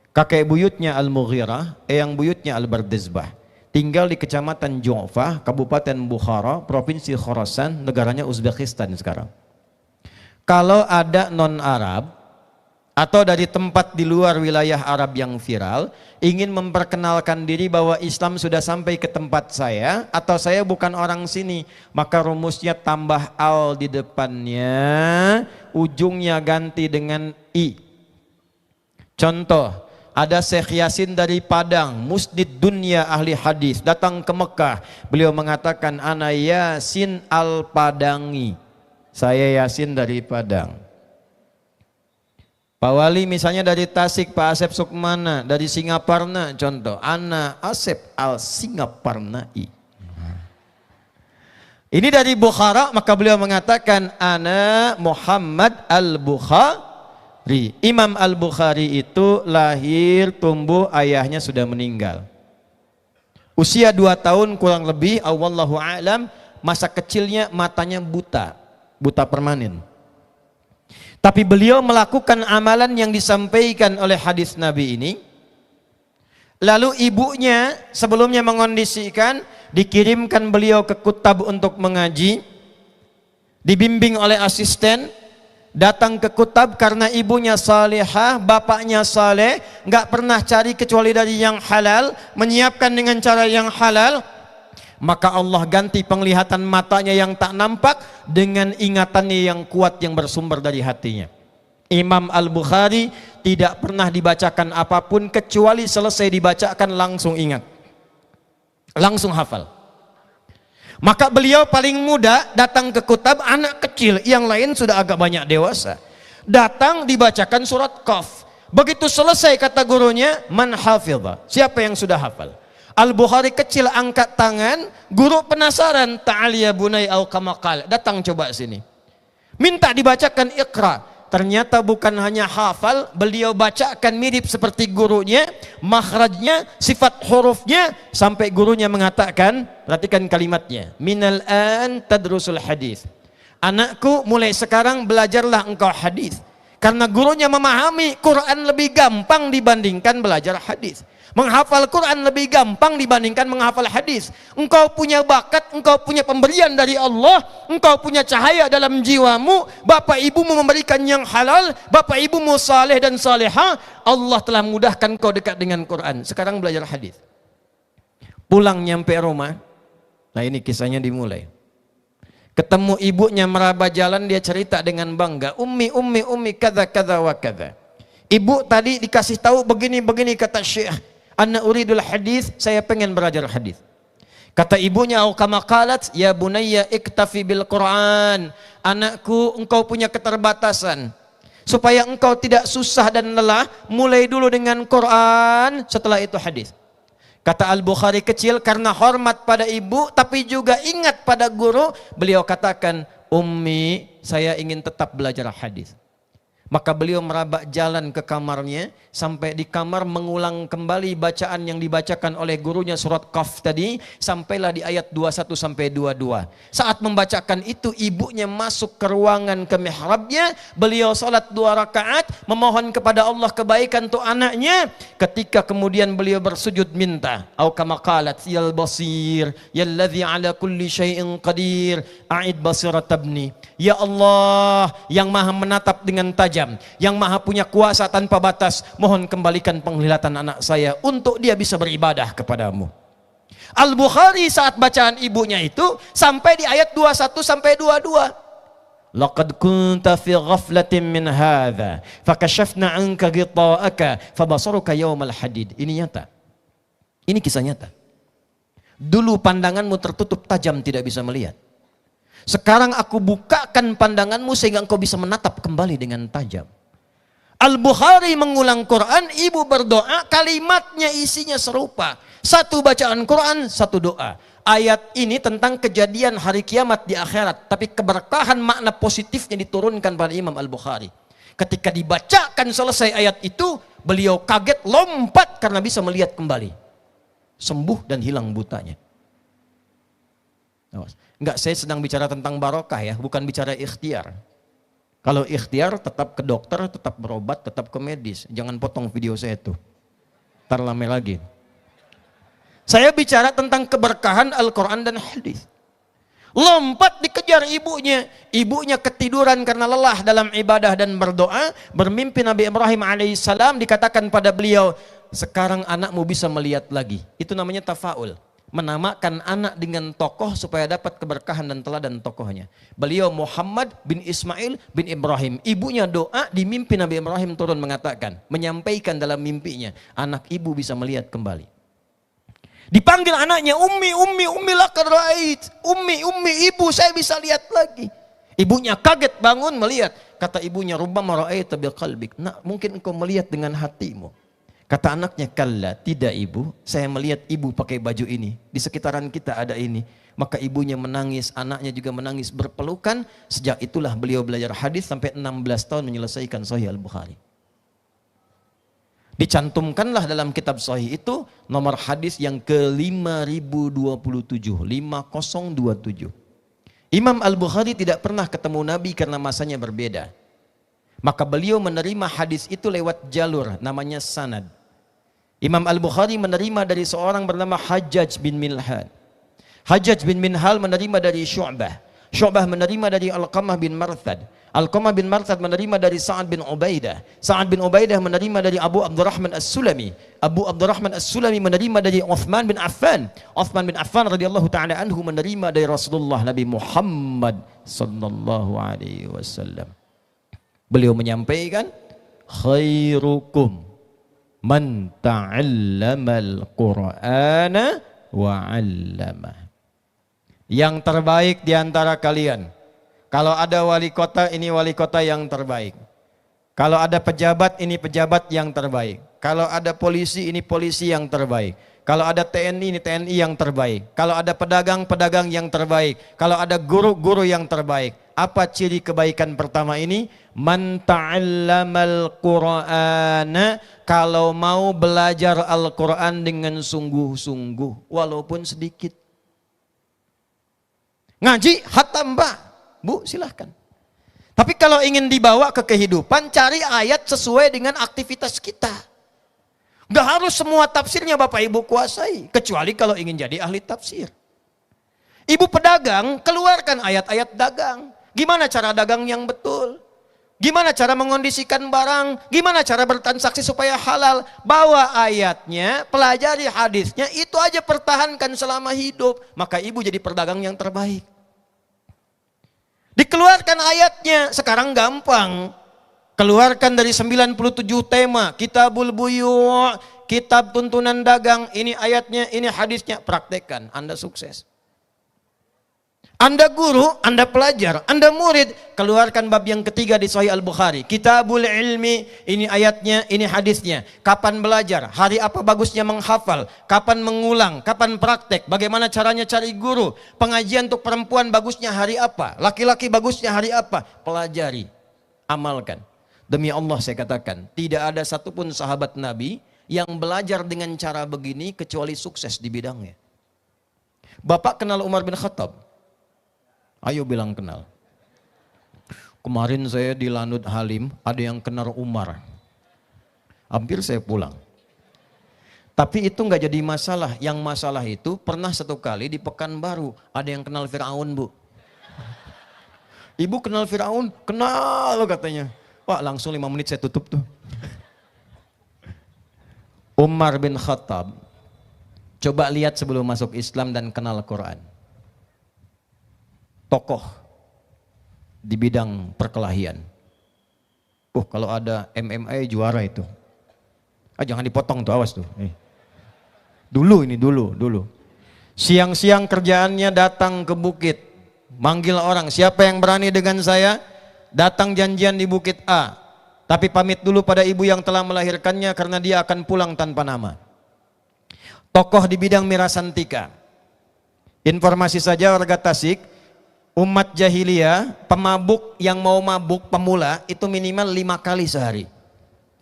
Kakek buyutnya Al-Mughirah, eyang buyutnya Al-Bardizbah. Tinggal di kecamatan Ju'fah, Kabupaten Bukhara, Provinsi Khorasan, negaranya Uzbekistan sekarang. Kalau ada non-Arab atau dari tempat di luar wilayah Arab yang viral, ingin memperkenalkan diri bahwa Islam sudah sampai ke tempat saya, atau saya bukan orang sini, maka rumusnya tambah al di depannya, ujungnya ganti dengan i. Contoh, ada Syekh Yasin dari Padang, musnid dunia ahli hadis, datang ke Mekah. Beliau mengatakan, ana Yasin al-Padangi. Saya Yasin dari Padang. Pak Wali misalnya dari Tasik, Pak Asep Sukmana dari Singaparna, contoh, ana Asep al-Singaparnai. Ini dari Bukhara, maka beliau mengatakan, ana Muhammad al-Bukhari. Imam Al-Bukhari itu lahir, tumbuh, ayahnya sudah meninggal. Usia 2 tahun kurang lebih, wallahu a'lam, masa kecilnya matanya buta, buta permanen. Tapi beliau melakukan amalan yang disampaikan oleh hadis Nabi ini. Lalu ibunya sebelumnya mengondisikan, dikirimkan beliau ke Kutab untuk mengaji, dibimbing oleh asisten. Datang ke Kutab karena ibunya salihah, bapaknya saleh, nggak pernah cari kecuali dari yang halal, menyiapkan dengan cara yang halal, maka Allah ganti penglihatan matanya yang tak nampak dengan ingatannya yang kuat yang bersumber dari hatinya. Imam Al-Bukhari tidak pernah dibacakan apapun kecuali selesai dibacakan langsung ingat, langsung hafal. Maka beliau paling muda datang ke Kutab, anak kecil, yang lain sudah agak banyak dewasa. Datang dibacakan surat Qaf. Begitu selesai kata gurunya, man hafidha, siapa yang sudah hafal? Al-Bukhari kecil angkat tangan, guru penasaran, ta'al ya bunai au kama qala, datang coba sini. Minta dibacakan Iqra. Ternyata bukan hanya hafal, beliau bacakan mirip seperti gurunya, makhrajnya, sifat hurufnya, sampai gurunya mengatakan, perhatikan kalimatnya, minal an tadrusul hadis. Anakku, mulai sekarang belajarlah engkau hadis. Karena gurunya memahami Quran lebih gampang dibandingkan belajar hadis. Menghafal Quran lebih gampang dibandingkan menghafal hadis. Engkau punya bakat, engkau punya pemberian dari Allah, engkau punya cahaya dalam jiwamu, bapak ibumu memberikan yang halal, bapak ibumu saleh dan salehah, Allah telah mudahkan kau dekat dengan Quran. Sekarang belajar hadis. Pulang nyampe rumah, nah ini kisahnya dimulai. Ketemu ibunya meraba jalan, dia cerita dengan bangga, ummi kada kada wa kada. Ibu tadi dikasih tahu begini-begini, kata Syekh, ana uridul hadis, saya pengen belajar hadis. Kata ibunya, au kama qalat, ya bunayya iktafi bil Quran. Anakku, engkau punya keterbatasan. Supaya engkau tidak susah dan lelah, mulai dulu dengan Quran, setelah itu hadis. Kata Al-Bukhari kecil, karena hormat pada ibu tapi juga ingat pada guru, beliau katakan, Ummi, saya ingin tetap belajar hadis. Maka beliau merabak jalan ke kamarnya, sampai di kamar mengulang kembali bacaan yang dibacakan oleh gurunya surat Qaf tadi, sampailah di ayat 21 sampai 22. Saat membacakan itu, ibunya masuk ke ruangan ke mihrabnya, beliau salat 2 rakaat, memohon kepada Allah kebaikan untuk anaknya. Ketika kemudian beliau bersujud minta, au kama qalat, yal basir, yalladzi ala kulli syai'in qadir, a'id basirat ibni. Ya Allah, yang maha menatap dengan tajam, yang maha punya kuasa tanpa batas, mohon kembalikan penglihatan anak saya untuk dia bisa beribadah kepadamu. Al-Bukhari saat bacaan ibunya itu sampai di ayat 21 sampai 22. Laqad kunta fi ghaflatin min hadza fakashafna 'anka ghita'aka fabasaruka yawmal hadid. Ini nyata. Ini kisah nyata. Dulu pandanganmu tertutup tajam, tidak bisa melihat. Sekarang aku bukakan pandanganmu sehingga engkau bisa menatap kembali dengan tajam. Al-Bukhari mengulang Quran, ibu berdoa, kalimatnya isinya serupa. Satu bacaan Quran, satu doa. Ayat ini tentang kejadian hari kiamat di akhirat, tapi keberkahan makna positifnya diturunkan pada Imam Al-Bukhari. Ketika dibacakan selesai ayat itu, beliau kaget, lompat karena bisa melihat kembali. Sembuh dan hilang butanya. Enggak, saya sedang bicara tentang barokah ya, bukan bicara ikhtiar. Kalau ikhtiar tetap ke dokter, tetap berobat, tetap ke medis. Jangan potong video saya tuh. Ntar lama lagi. Saya bicara tentang keberkahan Al-Quran dan hadis. Lompat dikejar ibunya. Ibunya ketiduran karena lelah dalam ibadah dan berdoa. Bermimpi Nabi Ibrahim alaihissalam, dikatakan pada beliau, sekarang anakmu bisa melihat lagi. Itu namanya tafaul. Menamakan anak dengan tokoh supaya dapat keberkahan dan teladan tokohnya. Beliau Muhammad bin Ismail bin Ibrahim. Ibunya doa, di mimpi Nabi Ibrahim turun mengatakan, menyampaikan dalam mimpinya, anak ibu bisa melihat kembali. Dipanggil anaknya, ummi laqad ra'ait. Ummi, ibu, saya bisa lihat lagi. Ibunya kaget bangun melihat. Kata ibunya, rubbama ra'aita biqalbik. Nak, mungkin engkau melihat dengan hatimu. Kata anaknya, kalla, tidak ibu, saya melihat ibu pakai baju ini. Di sekitaran kita ada ini. Maka ibunya menangis, anaknya juga menangis, berpelukan. Sejak itulah beliau belajar hadis sampai 16 tahun menyelesaikan Sahih Al-Bukhari. Dicantumkanlah dalam kitab Sahih itu nomor hadis yang ke-5027, 5027. Imam Al-Bukhari tidak pernah ketemu Nabi karena masanya berbeda. Maka beliau menerima hadis itu lewat jalur namanya sanad. Imam Al-Bukhari menerima dari seorang bernama Hajjaj bin Milhan. Hajjaj bin Milhan menerima dari Syu'bah. Syu'bah menerima dari Alqamah bin Marthad. Alqamah bin Marthad menerima dari Sa'ad bin Ubaidah. Sa'ad bin Ubaidah menerima dari Abu Abdurrahman As-Sulami. Abu Abdurrahman As-Sulami menerima dari Uthman bin Affan. Uthman bin Affan radhiyallahu ta'ala anhu menerima dari Rasulullah Nabi Muhammad sallallahu alaihi wasallam. Beliau menyampaikan, khairukum man ta'allamal Qur'ana wa 'allama. Yang terbaik di antara kalian. Kalau ada wali kota, ini wali kota yang terbaik. Kalau ada pejabat, ini pejabat yang terbaik. Kalau ada polisi, ini polisi yang terbaik. Kalau ada TNI, ini TNI yang terbaik. Kalau ada pedagang, pedagang yang terbaik. Kalau ada guru, guru yang terbaik. Apa ciri kebaikan pertama ini? Man ta'allamal Qur'ana, kalau mau belajar Al-Quran dengan sungguh-sungguh, walaupun sedikit. Ngaji, hatam mbak, bu silahkan. Tapi kalau ingin dibawa ke kehidupan, cari ayat sesuai dengan aktivitas kita. Gak harus semua tafsirnya Bapak Ibu kuasai, kecuali kalau ingin jadi ahli tafsir. Ibu pedagang, keluarkan ayat-ayat dagang. Gimana cara dagang yang betul? Gimana cara mengondisikan barang? Gimana cara bertransaksi supaya halal? Bawa ayatnya, pelajari hadisnya, itu aja pertahankan selama hidup. Maka ibu jadi pedagang yang terbaik. Dikeluarkan ayatnya, sekarang gampang. Keluarkan dari 97 tema, kitabul buyu', kitab tuntunan dagang, ini ayatnya, ini hadisnya, praktekkan, Anda sukses. Anda guru, Anda pelajar, Anda murid, keluarkan bab yang ketiga di Sahih Al-Bukhari. Kitabul ilmi, ini ayatnya, ini hadisnya. Kapan belajar, hari apa bagusnya menghafal, kapan mengulang, kapan praktek, bagaimana caranya cari guru. Pengajian untuk perempuan bagusnya hari apa, laki-laki bagusnya hari apa, pelajari, amalkan. Demi Allah saya katakan, tidak ada satupun sahabat Nabi yang belajar dengan cara begini kecuali sukses di bidangnya. Bapak kenal Umar bin Khattab? Ayo bilang kenal. Kemarin saya di Lanut Halim, ada yang kenal Umar. Hampir saya pulang. Tapi itu nggak jadi masalah. Yang masalah itu pernah satu kali di Pekanbaru, ada yang kenal Firaun, Bu. Ibu kenal Firaun? Kenal katanya. Pak, langsung 5 menit saya tutup tuh. Umar bin Khattab, coba lihat sebelum masuk Islam dan kenal Quran. Tokoh di bidang perkelahian. Kalau ada MMA juara itu. Jangan dipotong tuh, awas tuh. Dulu. Siang-siang kerjaannya datang ke bukit. Manggil orang, siapa yang berani dengan saya? Datang janjian di bukit A. Tapi pamit dulu pada ibu yang telah melahirkannya karena dia akan pulang tanpa nama. Tokoh di bidang mirasantika. Informasi saja warga Tasik, umat jahiliyah, pemabuk yang mau mabuk pemula itu minimal 5 kali sehari.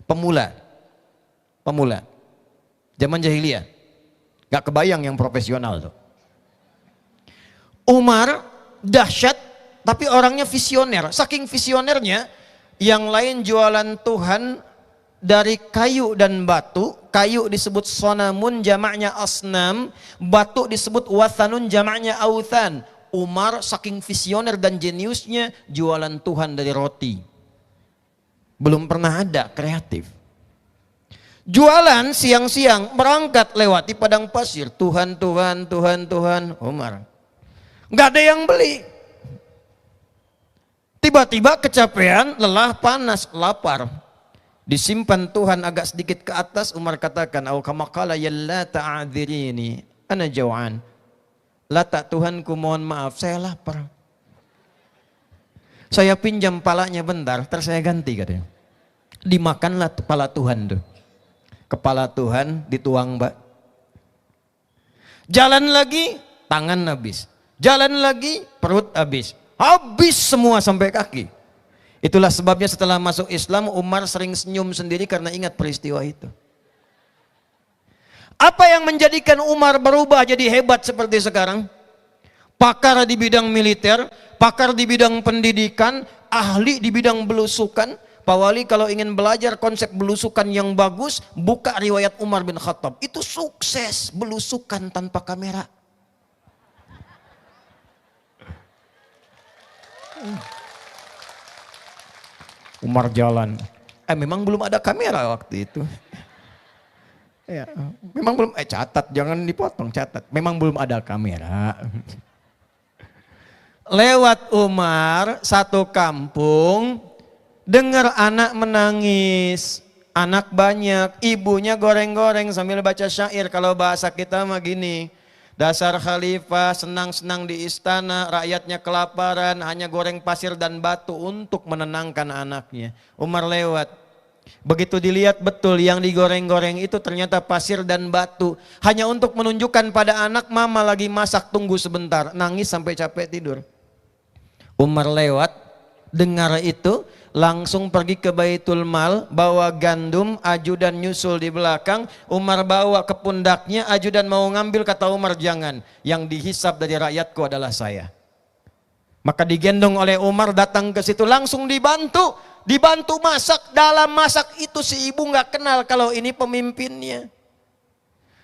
Pemula. Zaman jahiliyah. Gak kebayang yang profesional tuh. Umar dahsyat, tapi orangnya visioner. Saking visionernya, yang lain jualan Tuhan dari kayu dan batu. Kayu disebut sonamun, jamaknya asnam. Batu disebut wathanun, jamaknya authan. Umar saking visioner dan jeniusnya, jualan Tuhan dari roti. Belum pernah ada, kreatif. Jualan siang-siang, berangkat lewati padang pasir. Tuhan, Umar. Gak ada yang beli. Tiba-tiba kecapean, lelah, panas, lapar. Disimpan Tuhan agak sedikit ke atas. Umar katakan, "Au kama qala ya Lata a'dzirini, ana jau'an." Lata, Tuhanku mohon maaf, saya lapar. Saya pinjam palanya bentar, terus saya ganti katanya. Dimakanlah kepala Tuhan tuh. Kepala Tuhan dituang, Mbak. Jalan lagi, tangan habis. Jalan lagi, perut habis. Habis semua sampai kaki. Itulah sebabnya setelah masuk Islam, Umar sering senyum sendiri karena ingat peristiwa itu. Apa yang menjadikan Umar berubah jadi hebat seperti sekarang? Pakar di bidang militer, pakar di bidang pendidikan, ahli di bidang belusukan. Pak Wali kalau ingin belajar konsep belusukan yang bagus, buka riwayat Umar bin Khattab. Itu sukses belusukan tanpa kamera. Umar jalan. Memang belum ada kamera waktu itu. Ya, memang belum, catat, jangan dipotong, catat. Memang belum ada kamera. Lewat Umar, satu kampung, dengar anak menangis. Anak banyak, ibunya goreng-goreng sambil baca syair. Kalau bahasa kita mah gini. Dasar khalifah senang-senang di istana, rakyatnya kelaparan, hanya goreng pasir dan batu untuk menenangkan anaknya. Umar lewat. Begitu dilihat betul yang digoreng-goreng itu ternyata pasir dan batu. Hanya untuk menunjukkan pada anak, mama lagi masak, tunggu sebentar. Nangis sampai capek tidur. Umar lewat, dengar itu, langsung pergi ke Baitul Mal, bawa gandum, ajudan nyusul di belakang. Umar bawa ke pundaknya, ajudan mau ngambil, kata Umar jangan. Yang dihisap dari rakyatku adalah saya. Maka digendong oleh Umar, datang ke situ, langsung dibantu masak. Dalam masak itu si ibu nggak kenal kalau ini pemimpinnya.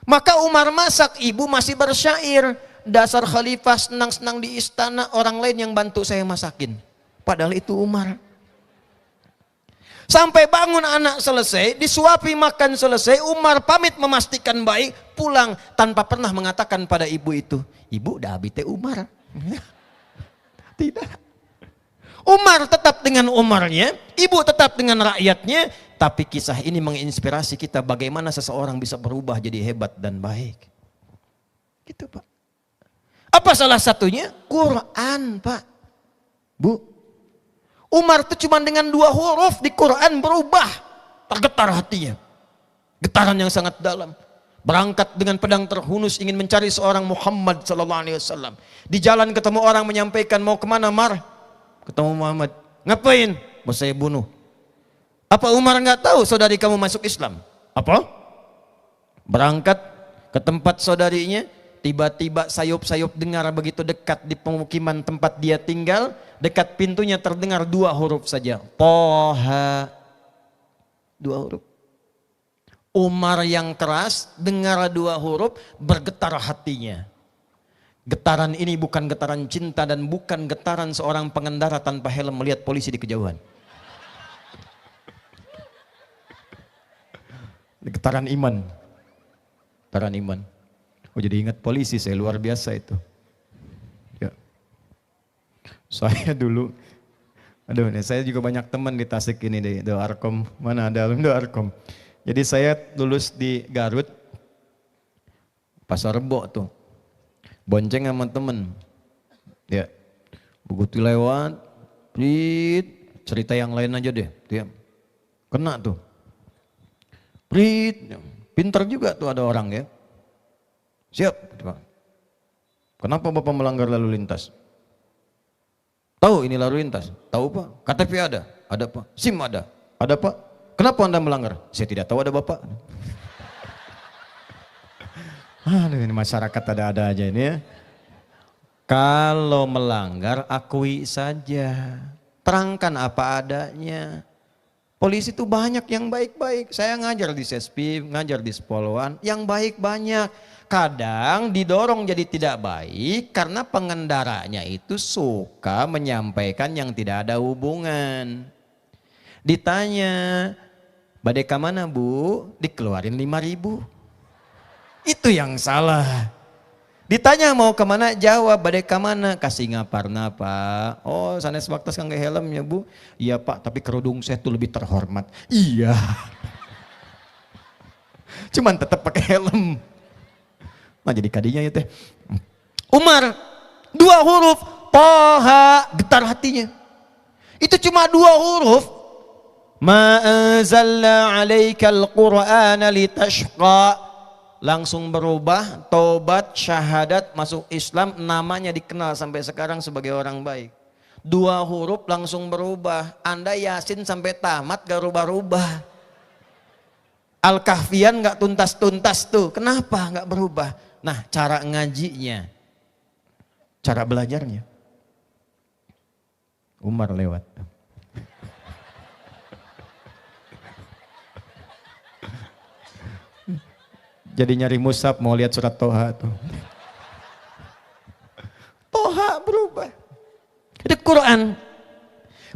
Maka Umar masak, ibu masih bersyair. Dasar khalifah senang-senang di istana, orang lain yang bantu saya masakin. Padahal itu Umar. Sampai bangun anak selesai, disuapi makan selesai, Umar pamit memastikan baik, pulang tanpa pernah mengatakan pada ibu itu, "Ibu dah habis teh Umar." Tidak. Umar tetap dengan Umarnya, ibu tetap dengan rakyatnya, tapi kisah ini menginspirasi kita bagaimana seseorang bisa berubah jadi hebat dan baik. Gitu Pak. Apa salah satunya? Quran Pak. Bu. Umar itu cuma dengan 2 huruf di Quran berubah. Tergetar hatinya. Getaran yang sangat dalam. Berangkat dengan pedang terhunus ingin mencari seorang Muhammad sallallahu alaihi wasallam. Di jalan ketemu orang menyampaikan, mau kemana Mar? Ketemu Muhammad. Ngapain? Mau saya bunuh. Apa Umar nggak tahu saudari kamu masuk Islam? Apa? Berangkat ke tempat saudarinya, tiba-tiba sayup-sayup dengar begitu dekat di pemukiman tempat dia tinggal, dekat pintunya terdengar 2 huruf saja. Toha. 2 huruf. Umar yang keras dengar 2 huruf, bergetar hatinya. Getaran ini bukan getaran cinta dan bukan getaran seorang pengendara tanpa helm melihat polisi di kejauhan. Getaran iman. Getaran iman. Oh jadi ingat polisi, saya luar biasa itu. Ya. Saya dulu, aduh saya juga banyak teman di Tasik ini di Arkom. Mana ada alumni Arkom. Jadi saya lulus di Garut, Pasar Rebo tuh. Bonceng sama temen, ya, begitu lewat, cerita yang lain aja deh, dia kena tuh, pinter juga tuh ada orang ya, siap, kenapa bapak melanggar lalu lintas? Tahu ini lalu lintas? Tahu pak, KTP ada pak, SIM ada pak, kenapa anda melanggar? Saya tidak tahu ada bapak. Aduh ini masyarakat ada-ada aja ini ya. Kalau melanggar akui saja. Terangkan apa adanya. Polisi itu banyak yang baik-baik. Saya ngajar di Sespi, ngajar di Spolwan. Yang baik banyak. Kadang didorong jadi tidak baik karena pengendaranya itu suka menyampaikan yang tidak ada hubungan. Ditanya, badai ke mana bu? Dikeluarin 5.000. Itu yang salah. Ditanya mau kemana, jawab badai ke mana, kasih ngaparna pak. Oh sanes waktas kangge helm ya bu. Iya pak, tapi kerudung saya tuh lebih terhormat. Iya. Cuman tetap pakai helm. Nah jadi kadinya ya teh. Umar 2 huruf, Toha, getar hatinya. Itu cuma 2 huruf. Ma anzalna 'alaikal Qur'ana litashqa. Langsung berubah, tobat, syahadat, masuk Islam, namanya dikenal sampai sekarang sebagai orang baik. 2 huruf langsung berubah. Anda Yasin sampai tamat gak rubah-rubah. Al-Kahfian gak tuntas-tuntas tuh. Kenapa gak berubah? Nah cara ngajinya, cara belajarnya. Umar lewat. Jadi nyari mushaf mau lihat surat Toha tuh. Toha berubah. Itu Quran.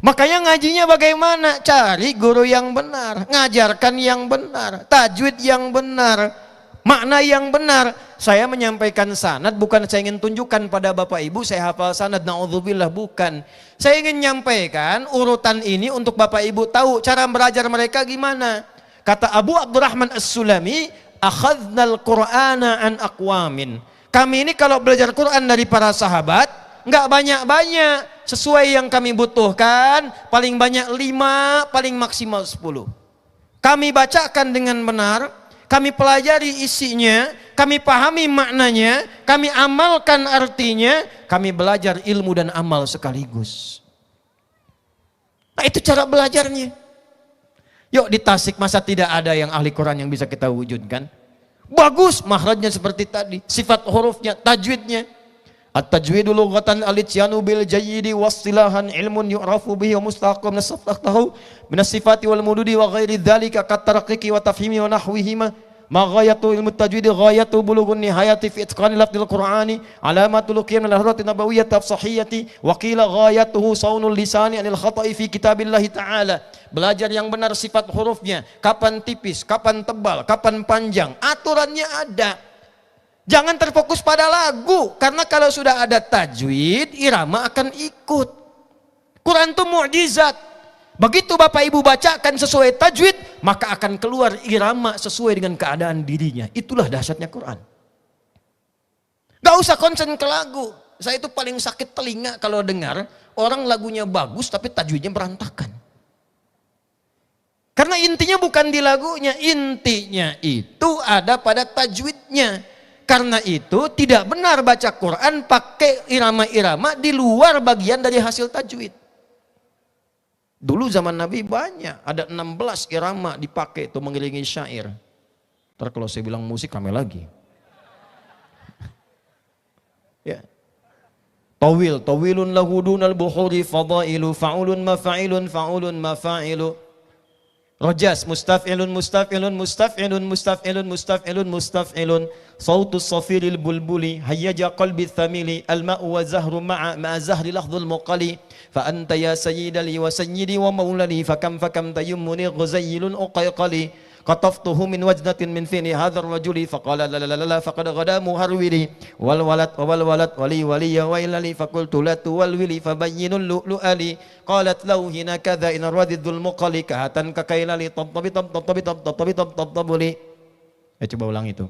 Makanya ngajinya bagaimana? Cari guru yang benar, ngajarkan yang benar, tajwid yang benar, makna yang benar. Saya menyampaikan sanad bukan saya ingin tunjukkan pada Bapak Ibu saya hafal sanad, naudzubillah, bukan. Saya ingin menyampaikan urutan ini untuk Bapak Ibu tahu cara belajar mereka gimana. Kata Abu Abdurrahman As-Sulami, akhadnal Qur'ana an aqwamin. Kami ini kalau belajar Quran dari para sahabat, nggak banyak-banyak, sesuai yang kami butuhkan, paling banyak 5, paling maksimal 10. Kami bacakan dengan benar, kami pelajari isinya, kami pahami maknanya, kami amalkan artinya, kami belajar ilmu dan amal sekaligus. Nah itu cara belajarnya. Yuk di Tasik masa tidak ada yang ahli Quran yang bisa kita wujudkan? Bagus makhrajnya seperti tadi, sifat hurufnya, tajwidnya. At-tajwidu lughatan al-ityanu bil jayyidi wastilahan ilmun yu'rafu bihi wa mustaqam nasaftahu min as-sifati wal mududi wa ghairi dzalika katarqiqi wa tafhimi wa nahwihima. Ma ghayatu ilmu tajwidi ghayatu bulughun nihayati fi itqani lafzil qur'ani alamatul qiyam al hadrati nabawiyyah tafsahiyati wa qila ghayatuhu saunul lisani anil khata'i fi kitabillahi ta'ala. Belajar yang benar sifat hurufnya, kapan tipis, kapan tebal, kapan panjang, aturannya ada. Jangan terfokus pada lagu, karena kalau sudah ada tajwid, irama akan ikut. Quran Quran itu mukjizat. Begitu Bapak Ibu bacakan sesuai tajwid, maka akan keluar irama sesuai dengan keadaan dirinya. Itulah dahsyatnya Quran. Gak usah konsen ke lagu. Saya itu paling sakit telinga kalau dengar orang lagunya bagus tapi tajwidnya berantakan. Karena intinya bukan di lagunya, intinya itu ada pada tajwidnya. Karena itu tidak benar baca Quran pakai irama-irama di luar bagian dari hasil tajwid. Dulu zaman Nabi banyak, ada 16 irama dipakai itu mengiringi syair. Ntar kalau saya bilang musik rame lagi. Ya. Tawilun lahudunal buhuri fadailu fa'ulun mafa'ilun fa'ulun mafa'ilu. Rojas mustaf'ilun mustaf'ilun mustaf'ilun mustaf'ilun mustaf'ilun mustaf'ilun sautus safiril bulbuli hayyaja qalbi thamili al-ma'u wa zahru ma'a zahri lahdhul muqali fa anta ya sayyidali wa sayyidi wa maulani fakam tayammuni ghuzayyilun uqayqali qataftuhu min wajdatin min fini hadzal rajuli faqala la la la la faqad ghada muharwili wal walad wali ya wailali faqultu la tuwalwili fabayyinul lu'lu'ali qalat law hina kadza in radidul muqali kahatan kakailali tabtabuli. Coba ulang itu.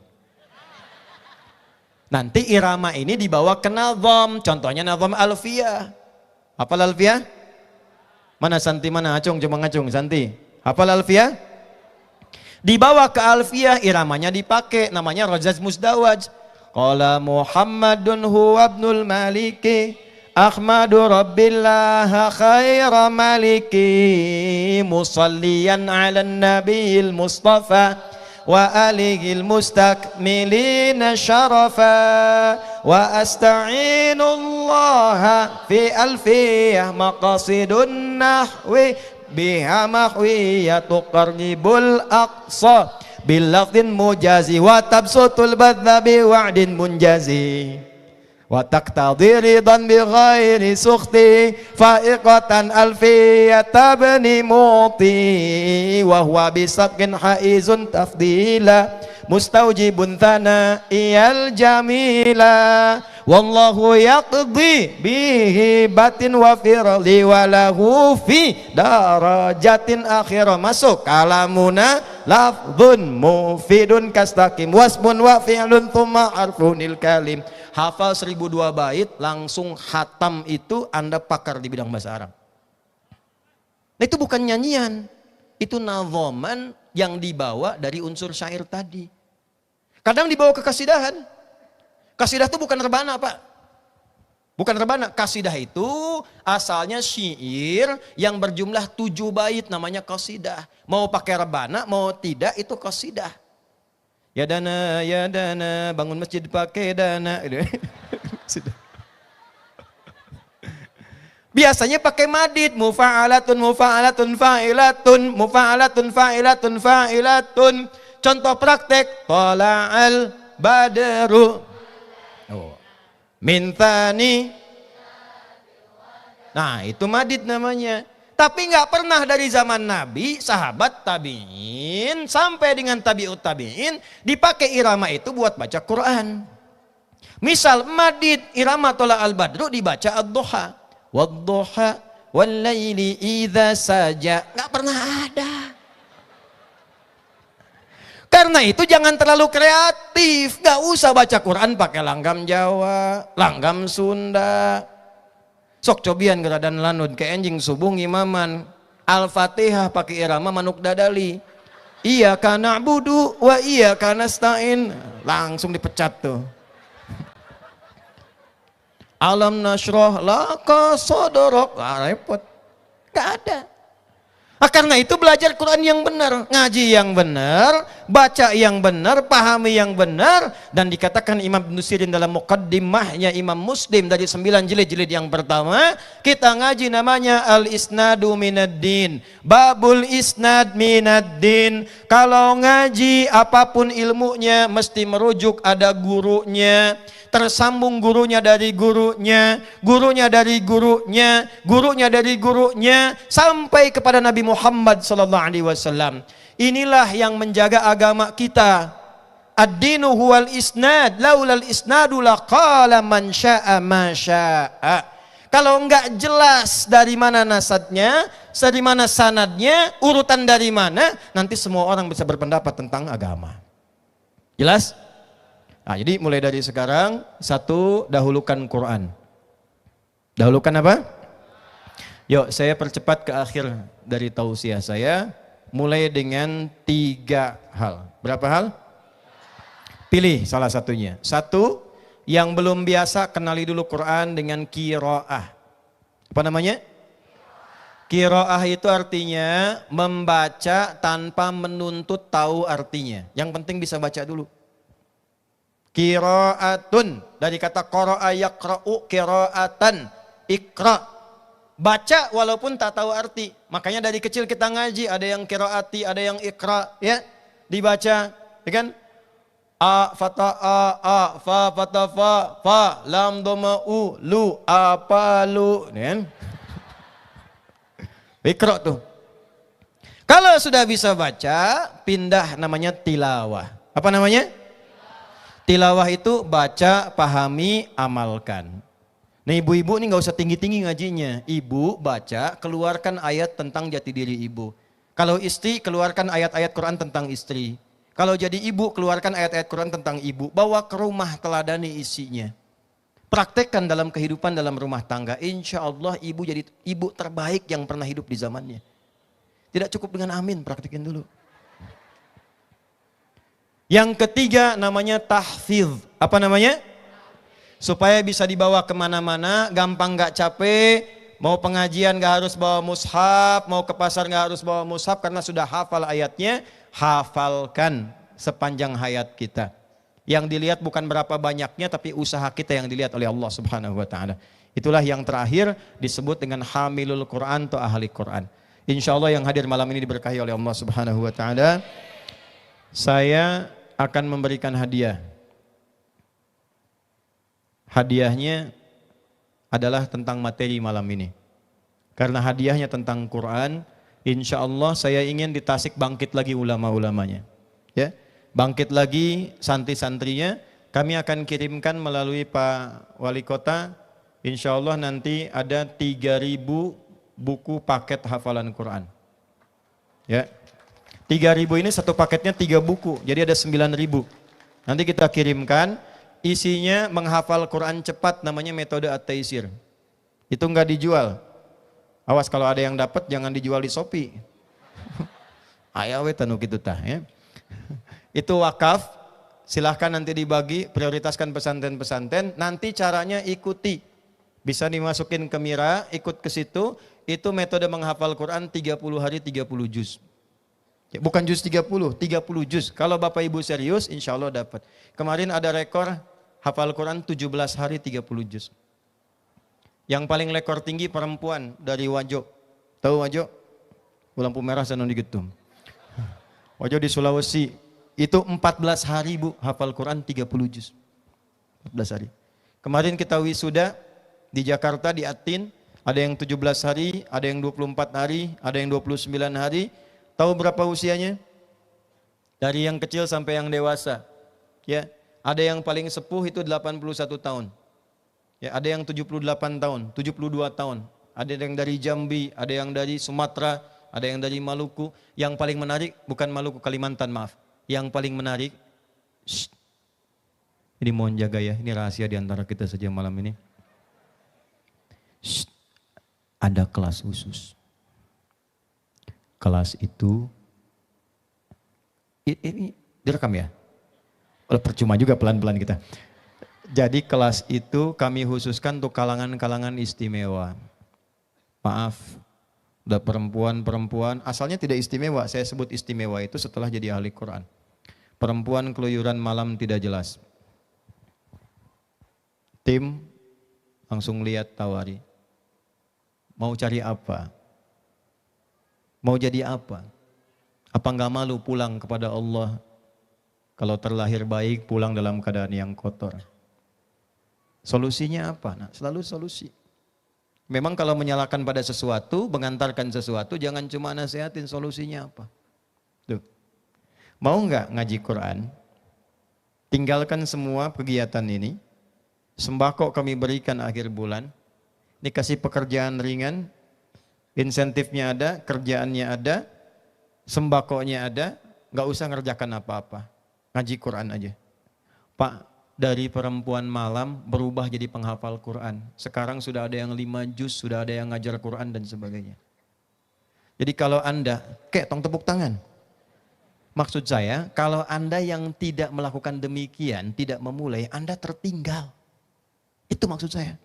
Nanti irama ini dibawa ke nazam, contohnya nazam alfiyah. Hafal alfiyah? Mana Santi, mana Acung, coba ngacung Santi. Hafal alfiyah? Dibawa ke alfiyah, iramanya dipakai, namanya Rajaz Musdawaj. Qala Muhammadun huwa ibnul maliki Ahmadu rabbillah khaira maliki musalliyan ala nabiyil mustafa wa alihil mustakmilina syarafa wa asta'inullaha fi alfiyah maqasidun nahwi biha mahwiyatu qarnibul aqsa bilafdin mujazi wa tabsutul badhabi wa'din munjazi wa taqtadi ridan bi ghairi sukhti fa'iqatan alfiyata bni muti wa huwa bisaqin haizun tafdila mustaujibun thana iyal jamila wallahu yaqdi bihi batin wa firli walahu fi darajatin akhirah. Masuk kalamuna lafdhun mufidun kastaqim wasmun wa fi'lun thumma arfunil kalim. Hafal 1002 bait langsung khatam, itu Anda pakar di bidang bahasa Arab. Nah, itu bukan nyanyian, itu nadhaman yang dibawa dari unsur syair tadi. Kadang dibawa ke kasidahan. Kasidah itu bukan rebana, Pak. Bukan rebana. Kasidah itu asalnya syair yang berjumlah 7 bait, namanya kasidah. Mau pakai rebana, mau tidak, itu kasidah. Ya dana, bangun masjid pakai dana. Biasanya pakai madid, mufa'alatun, mufa'alatun, fa'ilatun, mufa'alatun, fa'ilatun, fa'ilatun. Contoh praktek, tala'al badru. Mintani. Nah, itu madid namanya. Tapi nggak pernah dari zaman Nabi, sahabat tabi'in sampai dengan tabi'ut tabi'in dipakai irama itu buat baca Quran. Misal madid irama tola al-badru dibaca ad-duha. Wad-duha wal-laili idza saja. Nggak pernah ada. Karena itu jangan terlalu kreatif. Nggak usah baca Quran pakai langgam Jawa, langgam Sunda. Sok cobian geradan lanud ke enjing subung imaman. Al-Fatihah pakai irama manuk dadali. Iya kana budu wa iya kana stain. Langsung dipecat tuh. Alam nasroh laka sodorok. Repot. Gak ada. Nah, karena itu belajar Quran yang benar, ngaji yang benar, baca yang benar, pahami yang benar. Dan dikatakan Imam Ibnu Sirin dalam muqaddimahnya Imam Muslim dari 9 jilid-jilid yang pertama, kita ngaji namanya al-isnadu minaddin, babul isnad minaddin. Kalau ngaji apapun ilmunya mesti merujuk ada gurunya, tersambung gurunya dari gurunya, gurunya dari gurunya, gurunya dari gurunya, sampai kepada Nabi Muhammad SAW. Inilah yang menjaga agama kita. Ad-dinu huwal isnad, laulal isnadu laqala man syaa ma syaa. Kalau enggak jelas dari mana nasadnya, dari mana sanadnya, urutan dari mana, nanti semua orang bisa berpendapat tentang agama. Jelas? Nah, jadi mulai dari sekarang, satu, dahulukan Quran. Dahulukan apa? Yuk, saya percepat ke akhir dari tausiah saya, mulai dengan 3 hal. Berapa hal? Pilih salah satunya. Satu, yang belum biasa kenali dulu Quran dengan qiraah. Apa namanya? Qiraah itu artinya membaca tanpa menuntut tahu artinya. Yang penting bisa baca dulu. Qiraatun, dari kata qara'a yaqra'u qiraatan, iqra. Baca walaupun tak tahu arti. Makanya dari kecil kita ngaji, ada yang qiraati, ada yang iqra, ya. Dibaca, ya kan? A fata a fa fata fa lam doma u lu apa lu, kan? Iqra tuh. Kalau sudah bisa baca, pindah namanya tilawah. Apa namanya? Tilawah itu baca, pahami, amalkan. Nah, ibu-ibu ini nggak usah tinggi-tinggi ngajinya. Ibu baca, keluarkan ayat tentang jati diri ibu. Kalau istri, keluarkan ayat-ayat Quran tentang istri. Kalau jadi ibu, keluarkan ayat-ayat Quran tentang ibu. Bawa ke rumah, teladani isinya. Praktekkan dalam kehidupan dalam rumah tangga. Insya Allah ibu jadi ibu terbaik yang pernah hidup di zamannya. Tidak cukup dengan amin, praktekin dulu. Yang ketiga namanya tahfidz. Apa namanya? Supaya bisa dibawa kemana-mana, gampang gak capek. Mau pengajian gak harus bawa mushaf, mau ke pasar gak harus bawa mushaf karena sudah hafal ayatnya. Hafalkan sepanjang hayat kita. Yang dilihat bukan berapa banyaknya, tapi usaha kita yang dilihat oleh Allah Subhanahu wa Ta'ala. Itulah yang terakhir disebut dengan hamilul Quran atau ahli Quran. Insya Allah yang hadir malam ini diberkahi oleh Allah Subhanahu wa Ta'ala. Saya akan memberikan hadiah. Hadiahnya adalah tentang materi malam ini. Karena hadiahnya tentang Quran, insya Allah saya ingin di Tasik bangkit lagi ulama-ulamanya. Ya, bangkit lagi santri-santrinya. Kami akan kirimkan melalui Pak Wali Kota. Insya Allah nanti ada 3.000 buku paket hafalan Quran. Ya, 3.000 ini satu paketnya 3 buku, jadi ada 9.000. Nanti kita kirimkan. Isinya menghafal Quran cepat, namanya metode At-Taisir. Itu enggak dijual. Awas kalau ada yang dapat jangan dijual di Shopee. Aya we tanu kitu tah ya. Itu wakaf, silahkan nanti dibagi, prioritaskan pesantren-pesantren. Nanti caranya ikuti. Bisa dimasukin ke Mira, ikut ke situ. Itu metode menghafal Quran 30 hari 30 juz. Ya, bukan juz 30 juz. Kalau Bapak Ibu serius, insya Allah dapat. Kemarin ada rekor hafal Quran 17 hari 30 juz. Yang paling rekor tinggi perempuan dari Wajo. Tahu Wajo? Lampu merah sana di Getum. Wajo di Sulawesi. Itu 14 hari Bu, hafal Quran 30 juz. 14 hari. Kemarin kita wisuda di Jakarta, di Atin. Ada yang 17 hari, ada yang 24 hari, ada yang 29 hari. Tahu berapa usianya? Dari yang kecil sampai yang dewasa. Ya, ada yang paling sepuh itu 81 tahun. Ya, ada yang 78 tahun, 72 tahun. Ada yang dari Jambi, ada yang dari Sumatera, ada yang dari Maluku. Yang paling menarik bukan Maluku, Kalimantan, maaf. Yang paling menarik, ini mohon jaga ya, ini rahasia di antara kita saja malam ini. Ada kelas khusus. Kelas itu ini direkam ya? Percuma juga pelan-pelan kita. Jadi kelas itu kami khususkan untuk kalangan-kalangan istimewa. Maaf, udah perempuan-perempuan asalnya tidak istimewa. Saya sebut istimewa itu setelah jadi ahli Quran. Perempuan keluyuran malam tidak jelas. Tim langsung lihat tawari. Mau cari apa? Mau jadi apa? Apa enggak malu pulang kepada Allah? Kalau terlahir baik, pulang dalam keadaan yang kotor. Solusinya apa? Nah, selalu solusi. Memang kalau menyalahkan pada sesuatu, mengantarkan sesuatu, jangan cuma nasihatin, solusinya apa. Tuh. Mau enggak ngaji Quran? Tinggalkan semua kegiatan ini. Sembako kami berikan akhir bulan. dikasih pekerjaan ringan, insentifnya ada, kerjaannya ada, sembakonya ada, nggak usah ngerjakan apa-apa, ngaji Quran aja. Pak, dari perempuan malam berubah jadi penghafal Quran. Sekarang sudah ada yang 5 juz, sudah ada yang ngajar Quran dan sebagainya. Jadi kalau Anda, tong tepuk tangan. Maksud saya, kalau Anda yang tidak melakukan demikian, tidak memulai, Anda tertinggal. Itu maksud saya.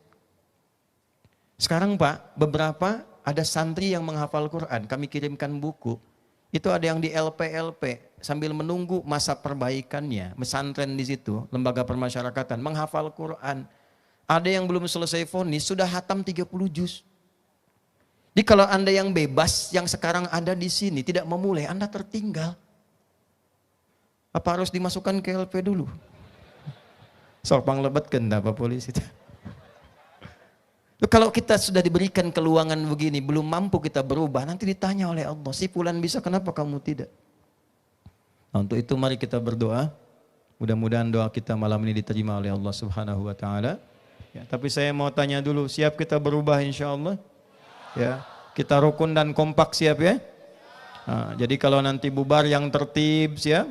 Sekarang Pak, beberapa ada santri yang menghafal Quran, kami kirimkan buku. Itu ada yang di LP sambil menunggu masa perbaikannya, pesantren di situ, lembaga permasyarakatan, menghafal Quran. Ada yang belum selesai vonis, sudah hatam 30 juz. Jadi kalau Anda yang bebas, yang sekarang ada di sini, tidak memulai, Anda tertinggal. Apa harus dimasukkan ke LP dulu? Sok panglebetkeun da Pak polisi. Kalau kita sudah diberikan keluangan begini, belum mampu kita berubah, nanti ditanya oleh Allah, si fulan bisa, kenapa kamu tidak? Nah, untuk itu mari kita berdoa. Mudah-mudahan doa kita malam ini diterima oleh Allah Subhanahu wa taala. Ya, tapi saya mau tanya dulu, siap kita berubah insya-Allah? Ya, kita rukun dan kompak siap ya? Nah, jadi kalau nanti bubar yang tertib siap?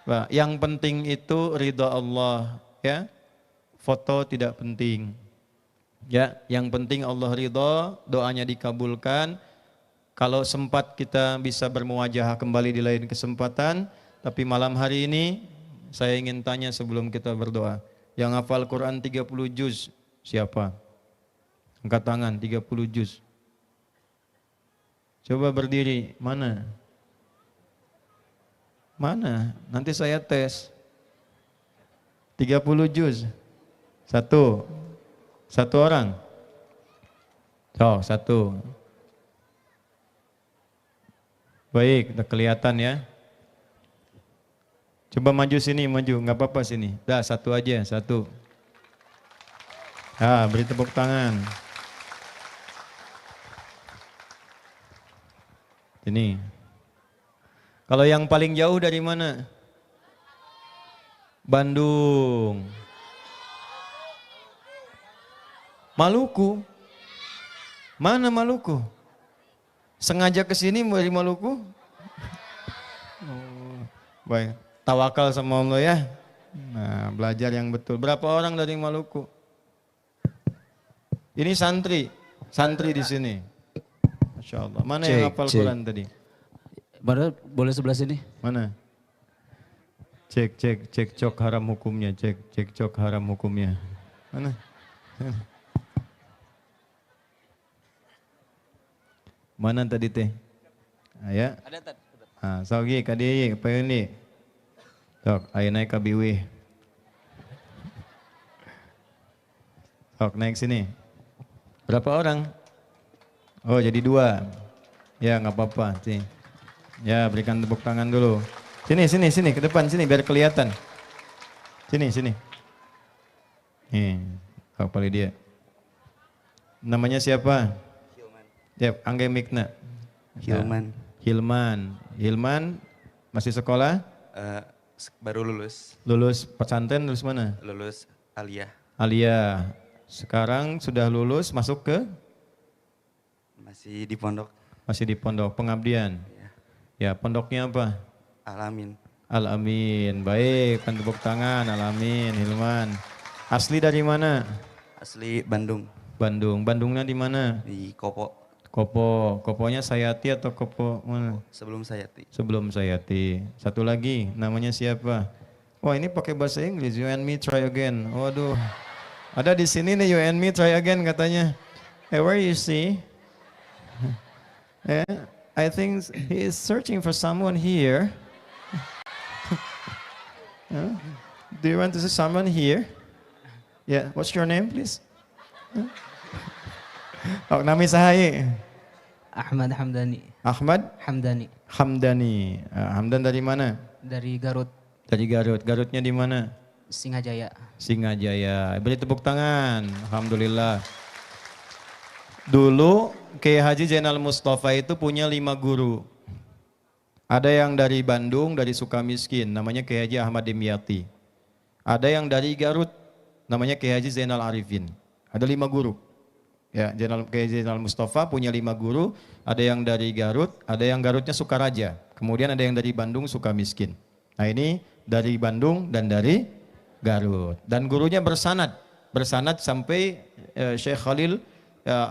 Nah, yang penting itu ridha Allah, ya. Foto tidak penting. Ya, yang penting Allah ridha, doanya dikabulkan. Kalau sempat kita bisa bermuajahah kembali di lain kesempatan, tapi malam hari ini saya ingin tanya sebelum kita berdoa. Yang hafal Quran 30 juz siapa? Angkat tangan 30 juz. Coba berdiri, mana? Mana? Nanti saya tes. 30 juz. Satu orang. Oh, satu. Baik, udah kelihatan ya. Coba maju sini, maju, nggak apa-apa sini. Dah, satu aja, satu. Ah, beri tepuk tangan. Ini. Kalau yang paling jauh dari mana? Bandung. Maluku. Mana Maluku? Sengaja ke sini dari Maluku? Oh, baik. Tawakal sama Allah ya. Nah, belajar yang betul. Berapa orang dari Maluku? Ini santri di sini. Masya Allah. Mana yang hafal Quran tadi? Boleh sebelah sini? Mana? Cek cok haram hukumnya. Cek cok haram hukumnya. Mana? Mana tadi teh? Aya? Ada tadi. Ah, saugi kadi apa ini? Sok, ayo naik ke biwih. Sok naik sini. Berapa orang? Oh jadi 2. Ya nggak apa-apa. Sini. Ya berikan tepuk tangan dulu. Sini ke depan sini biar kelihatan. Sini. Nih, Pak Pali dia. Namanya siapa? Ya, angge mikna. Hilman masih sekolah? Baru lulus. Lulus pesantren, lulus mana? Lulus aliyah. Aliyah. Sekarang sudah lulus, masuk ke? Masih di pondok. Masih di pondok pengabdian. Ya, pondoknya apa? Al-Amin. Al-Amin. Baik, kan tepuk tangan. Al-Amin, Hilman. Asli dari mana? Asli Bandung. Bandung. Bandungnya di mana? Di Kopo. Koponya Sayati atau Kopo mana? Sebelum Sayati. Sebelum Sayati. Satu lagi, namanya siapa? Wah ini pakai bahasa Inggris, you and me try again. Waduh, ada di sini nih you and me try again katanya. Hey, where you see? I think he is searching for someone here. Do you want to see someone here? Yeah, what's your name please? Oh, nami sahai. Ahmad Hamdani. Ahmad Hamdani. Hamdani. Hamdan dari mana? Dari Garut. Dari Garut. Garutnya di mana? Singajaya. Singajaya. Beri tepuk tangan. Alhamdulillah. Dulu Kiai Haji Zainal Mustafa itu punya 5 guru. Ada yang dari Bandung, dari Sukamiskin, namanya Kiai Haji Ahmad Dimyati. Ada yang dari Garut, namanya Kiai Haji Zainal Arifin. Ada 5 guru. Ya, Kiai Zainal Mustafa punya 5 guru, ada yang dari Garut, ada yang Garutnya Sukaraja, kemudian ada yang dari Bandung Sukamiskin. Nah ini dari Bandung dan dari Garut. Dan gurunya bersanad sampai Syekh Khalil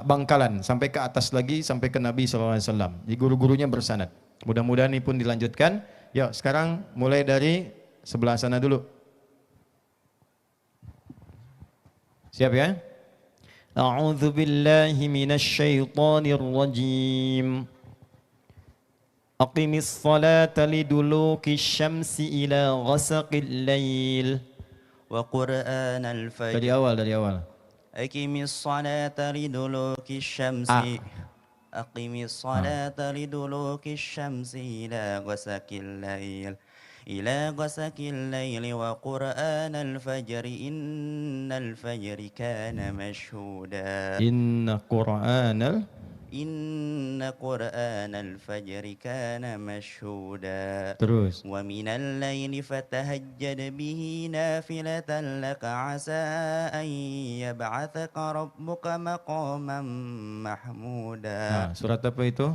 Bangkalan, sampai ke atas lagi, sampai ke Nabi SAW. Jadi guru-gurunya bersanad. Mudah-mudahan ini pun dilanjutkan. Yuk sekarang mulai dari sebelah sana dulu. Siap ya? A'udzu billahi minasy syaithanir rajim. Aqimis salata liduluki syamsi ila ghasaqil lail. وقرآن الفجر Dari awal. أقم الصلاة لدلوك الشمس أقم الصلاة لدلوك الشمس إلى غسق الليل وقرآن الفجر إن الفجر كان مشهودا إن قرآن الفجر كان مشهودا Terus. ومن الليل فتهجد به نافلة لك عسى أن يبعثك ربك مقاما محمودا. Nah, surat apa itu?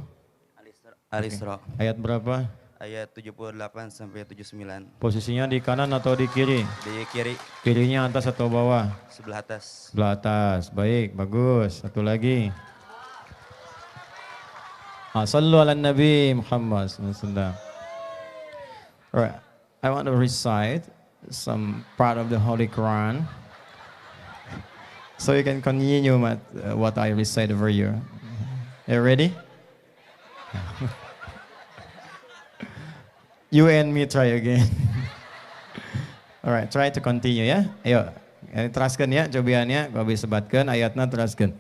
Al-Isra. Ayat berapa? Ayat 78 sampai 79. Posisinya di kanan atau di kiri? Di kiri Kirinya atas atau bawah? sebelah atas. Sebelah atas. Baik, bagus. Satu lagi. Sallu ala Nabi Muhammad sallallahu. Alright, I want to recite some part of the Holy Quran, so you can continue what I recite over you. You ready? You and me try again. Alright, try to continue ya. Ayo, teraskan ya cobaannya, kalau bisa sebatkan ayatnya teraskan.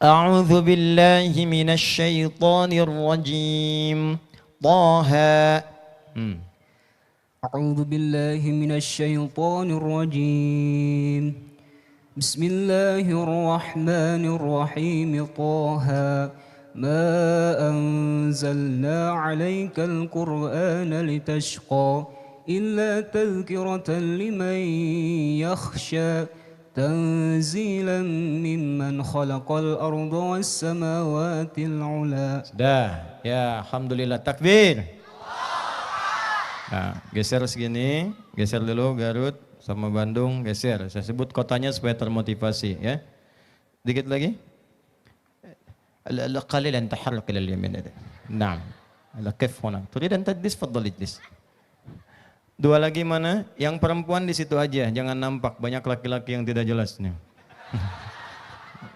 أعوذ بالله من الشيطان الرجيم طه أعوذ بالله من الشيطان الرجيم بسم الله الرحمن الرحيم طه ما أنزلنا عليك القرآن لتشقى إلا تذكرة لمن يخشى تنزيلا ممن خلق الأرض والسماوات العلى. Sudah, ya alhamdulillah, takbir. Nah, geser segini, geser dulu Garut sama Bandung, geser. Saya sebut kotanya supaya termotivasi ya. Dikit lagi. قليلا تحرك إلى اليمين. نعم. كيف هنا؟ تريد أن تجلس؟ تفضل اجلس. Dua lagi mana? Yang perempuan di situ aja, jangan nampak banyak laki-laki yang tidak jelas nih.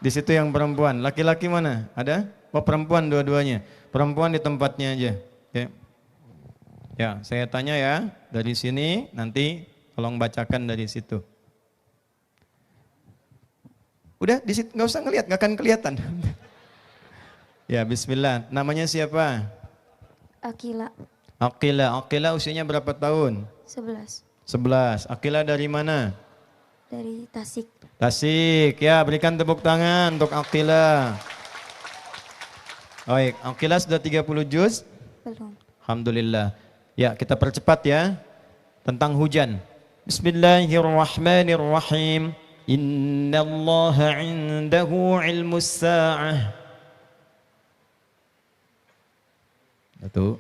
Di situ yang perempuan, laki-laki mana? Ada? Oh perempuan dua-duanya. Perempuan di tempatnya aja. Ya. Ya, saya tanya ya dari sini, nanti tolong bacakan dari situ. Udah di situ, nggak usah ngelihat, nggak akan kelihatan. Ya, Bismillah. Namanya siapa? Akila. Akila usianya berapa tahun? 11. 11. Akila dari mana? Dari Tasik. Tasik. Ya, berikan tepuk tangan untuk Akila. Baik, Akila sudah 30 juz? Belum. Alhamdulillah. Ya, kita percepat ya. Tentang hujan. Bismillahirrahmanirrahim. Innallaha 'indahu 'ilmus sa'ah. 1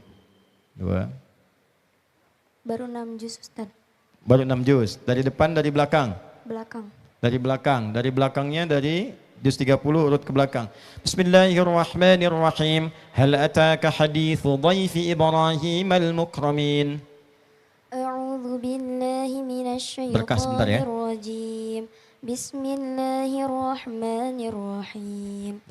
2. Baru 6 juz Ustaz. Baru 6 juz. Dari depan, dari belakang? Belakang. Dari belakang. Dari belakangnya dari juz 30 urut ke belakang. Bismillahirrahmanirrahim. Hal ataka hadithu dhaifi Ibrahim al-mukramin. A'udzu billahi Berkah sebentar ya. minasyaitonir rajim. Bismillahirrahmanirrahim.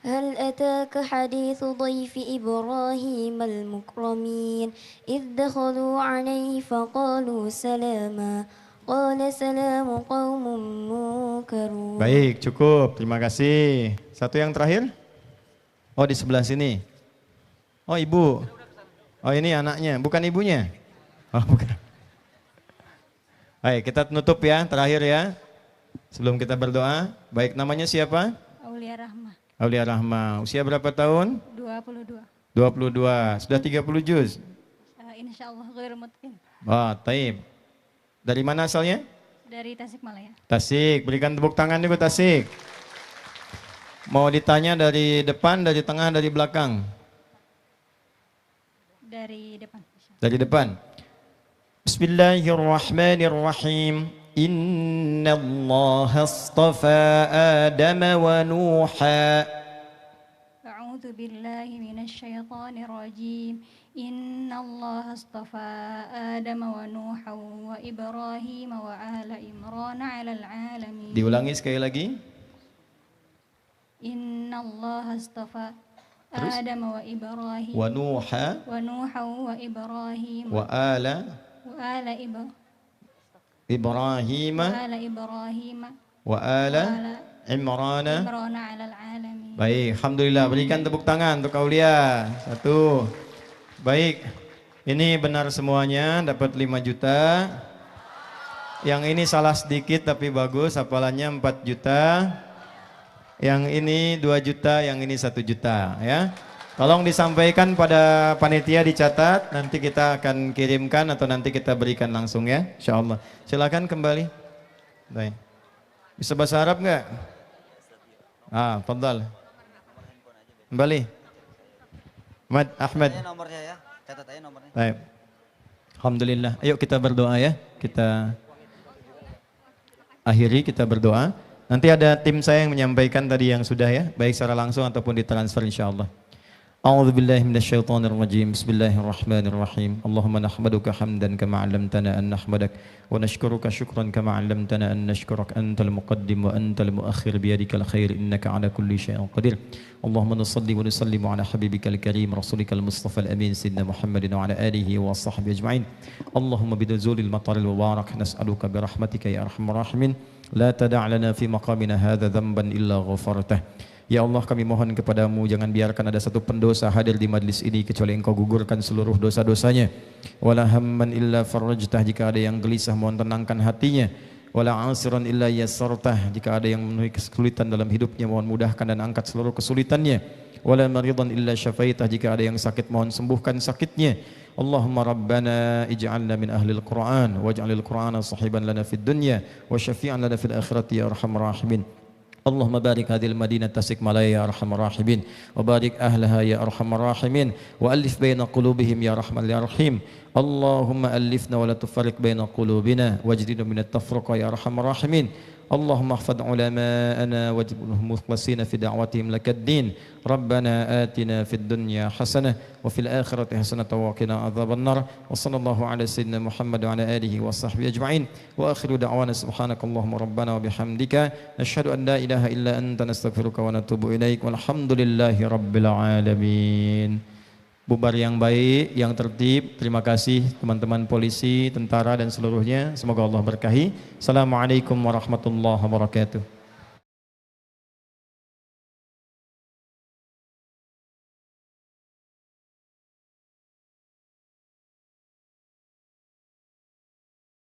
هل أتاك حديث ضيف إبراهيم المكرمين إذ دخلوا عليه فقالوا سلاما قال سلام قوم منكرون. Baik, cukup. Terima kasih. Satu yang terakhir. Oh, di sebelah sini. Oh, ibu. Oh, ini anaknya, bukan ibunya. Oh, bukan. Baik, kita tutup ya, terakhir ya. Sebelum kita berdoa. Baik, namanya siapa? Aulia Rahma, Aulia Rahma. Usia berapa tahun? 22. 22. Sudah 30 juz? Insya Allah ghairu mutqin. Oh, taib. Dari mana asalnya? Dari Tasikmalaya. Tasik. Berikan tepuk tangan ibu Tasik. Mau ditanya dari depan, dari tengah, dari belakang? Dari depan. Dari depan. Bismillahirrahmanirrahim. Inna Allah astafa Adam wa Nuha. A'udzu billahi minasyaitonir rajim. Innallaha astafa Adam wa Nuha wa Ibrahim wa ala Imran 'alal 'alamin. Diulangi sekali lagi. Innallaha astafa Adam wa Ibrahim Wa Nuha wa Nuha wa Ibrahim wa ala Ibrahim Ibrahim wa ala Imran. 'alal 'alamin. Baik, alhamdulillah. Berikan tepuk tangan untuk Aulia. Satu. Baik. Ini benar semuanya, dapat 5 juta. Yang ini salah sedikit tapi bagus, hafalannya 4 juta. Yang ini 2 juta, yang ini 1 juta ya. Tolong disampaikan pada panitia, dicatat, nanti kita akan kirimkan atau nanti kita berikan langsung ya, insyaallah. Silakan kembali. Baik. Bisa bahasa Arab enggak? Fadhal. Kembali. Ahmad. Nomornya ya, catat aja nomornya. Baik. Alhamdulillah. Ayo kita berdoa ya. Kita akhiri, kita berdoa. Nanti ada tim saya yang menyampaikan tadi yang sudah ya, baik secara langsung ataupun ditransfer insyaallah. A'udzu billahi minasyaitonir rajim. Bismillahirrahmanirrahim. Allahumma nahmaduka hamdan kama 'allamtana an nahmadak wa nashkuruka syukran kama 'allamtana an nashkurak antal muqaddim wa antal muakhir biyadikal khair innaka 'ala kulli syai'in qadir. Allahumma nusalli wa nusallimu 'ala habibikal karim rasulikal mustafa al amin sayyidina Muhammadin wa 'ala alihi wa sahbihi ajma'in. Allahumma biduzulil mataril mubarak nas'aluka bi rahmatika ya arhamar rahimin. La tada' lana fi maqamina hadza dhanban illa ghafartah. Ya Allah, kami mohon kepadamu, jangan biarkan ada satu pendosa hadir di majlis ini kecuali Engkau gugurkan seluruh dosa-dosanya. Wala hamman illa farajtah, jika ada yang gelisah mohon tenangkan hatinya. Wala asiran illa yassartah, jika ada yang memenuhi kesulitan dalam hidupnya mohon mudahkan dan angkat seluruh kesulitannya. Wala maridan illa syafaitah, jika ada yang sakit mohon sembuhkan sakitnya. Allahumma rabbana ij'alna min ahlil Qur'an waj'alil Qur'ana sahiban lana fid dunya wa syafi'an lana fil akhirati ya arhamar rahimin. Allahumma barik hadhil madinah Tasikmalaya ya arhamar rahimin wa barik ahlaha ya arhamar rahimin wa alif baina qulubihim ya rahman ya rahim. Allahumma alifna wa la tufarriq baina qulubina wajdina min at-tafruqa ya arhamar rahimin. اللهم احفظ علماءنا واجعلهم مخلصين في دعوتهم لك الدين. ربنا آتنا في الدنيا حسنة وفي الآخرة حسنة وقنا عذاب النار. وصلى الله على سيدنا محمد وعلى آله وصحبه أجمعين. وآخر دعوانا سبحانك اللهم ربنا وبحمدك نشهد أن لا إله إلا أنت نستغفرك ونتوب إليك والحمد لله رب العالمين. Bubar yang baik, yang tertib. Terima kasih teman-teman polisi, tentara dan seluruhnya. Semoga Allah berkahi. Assalamualaikum warahmatullahi wabarakatuh.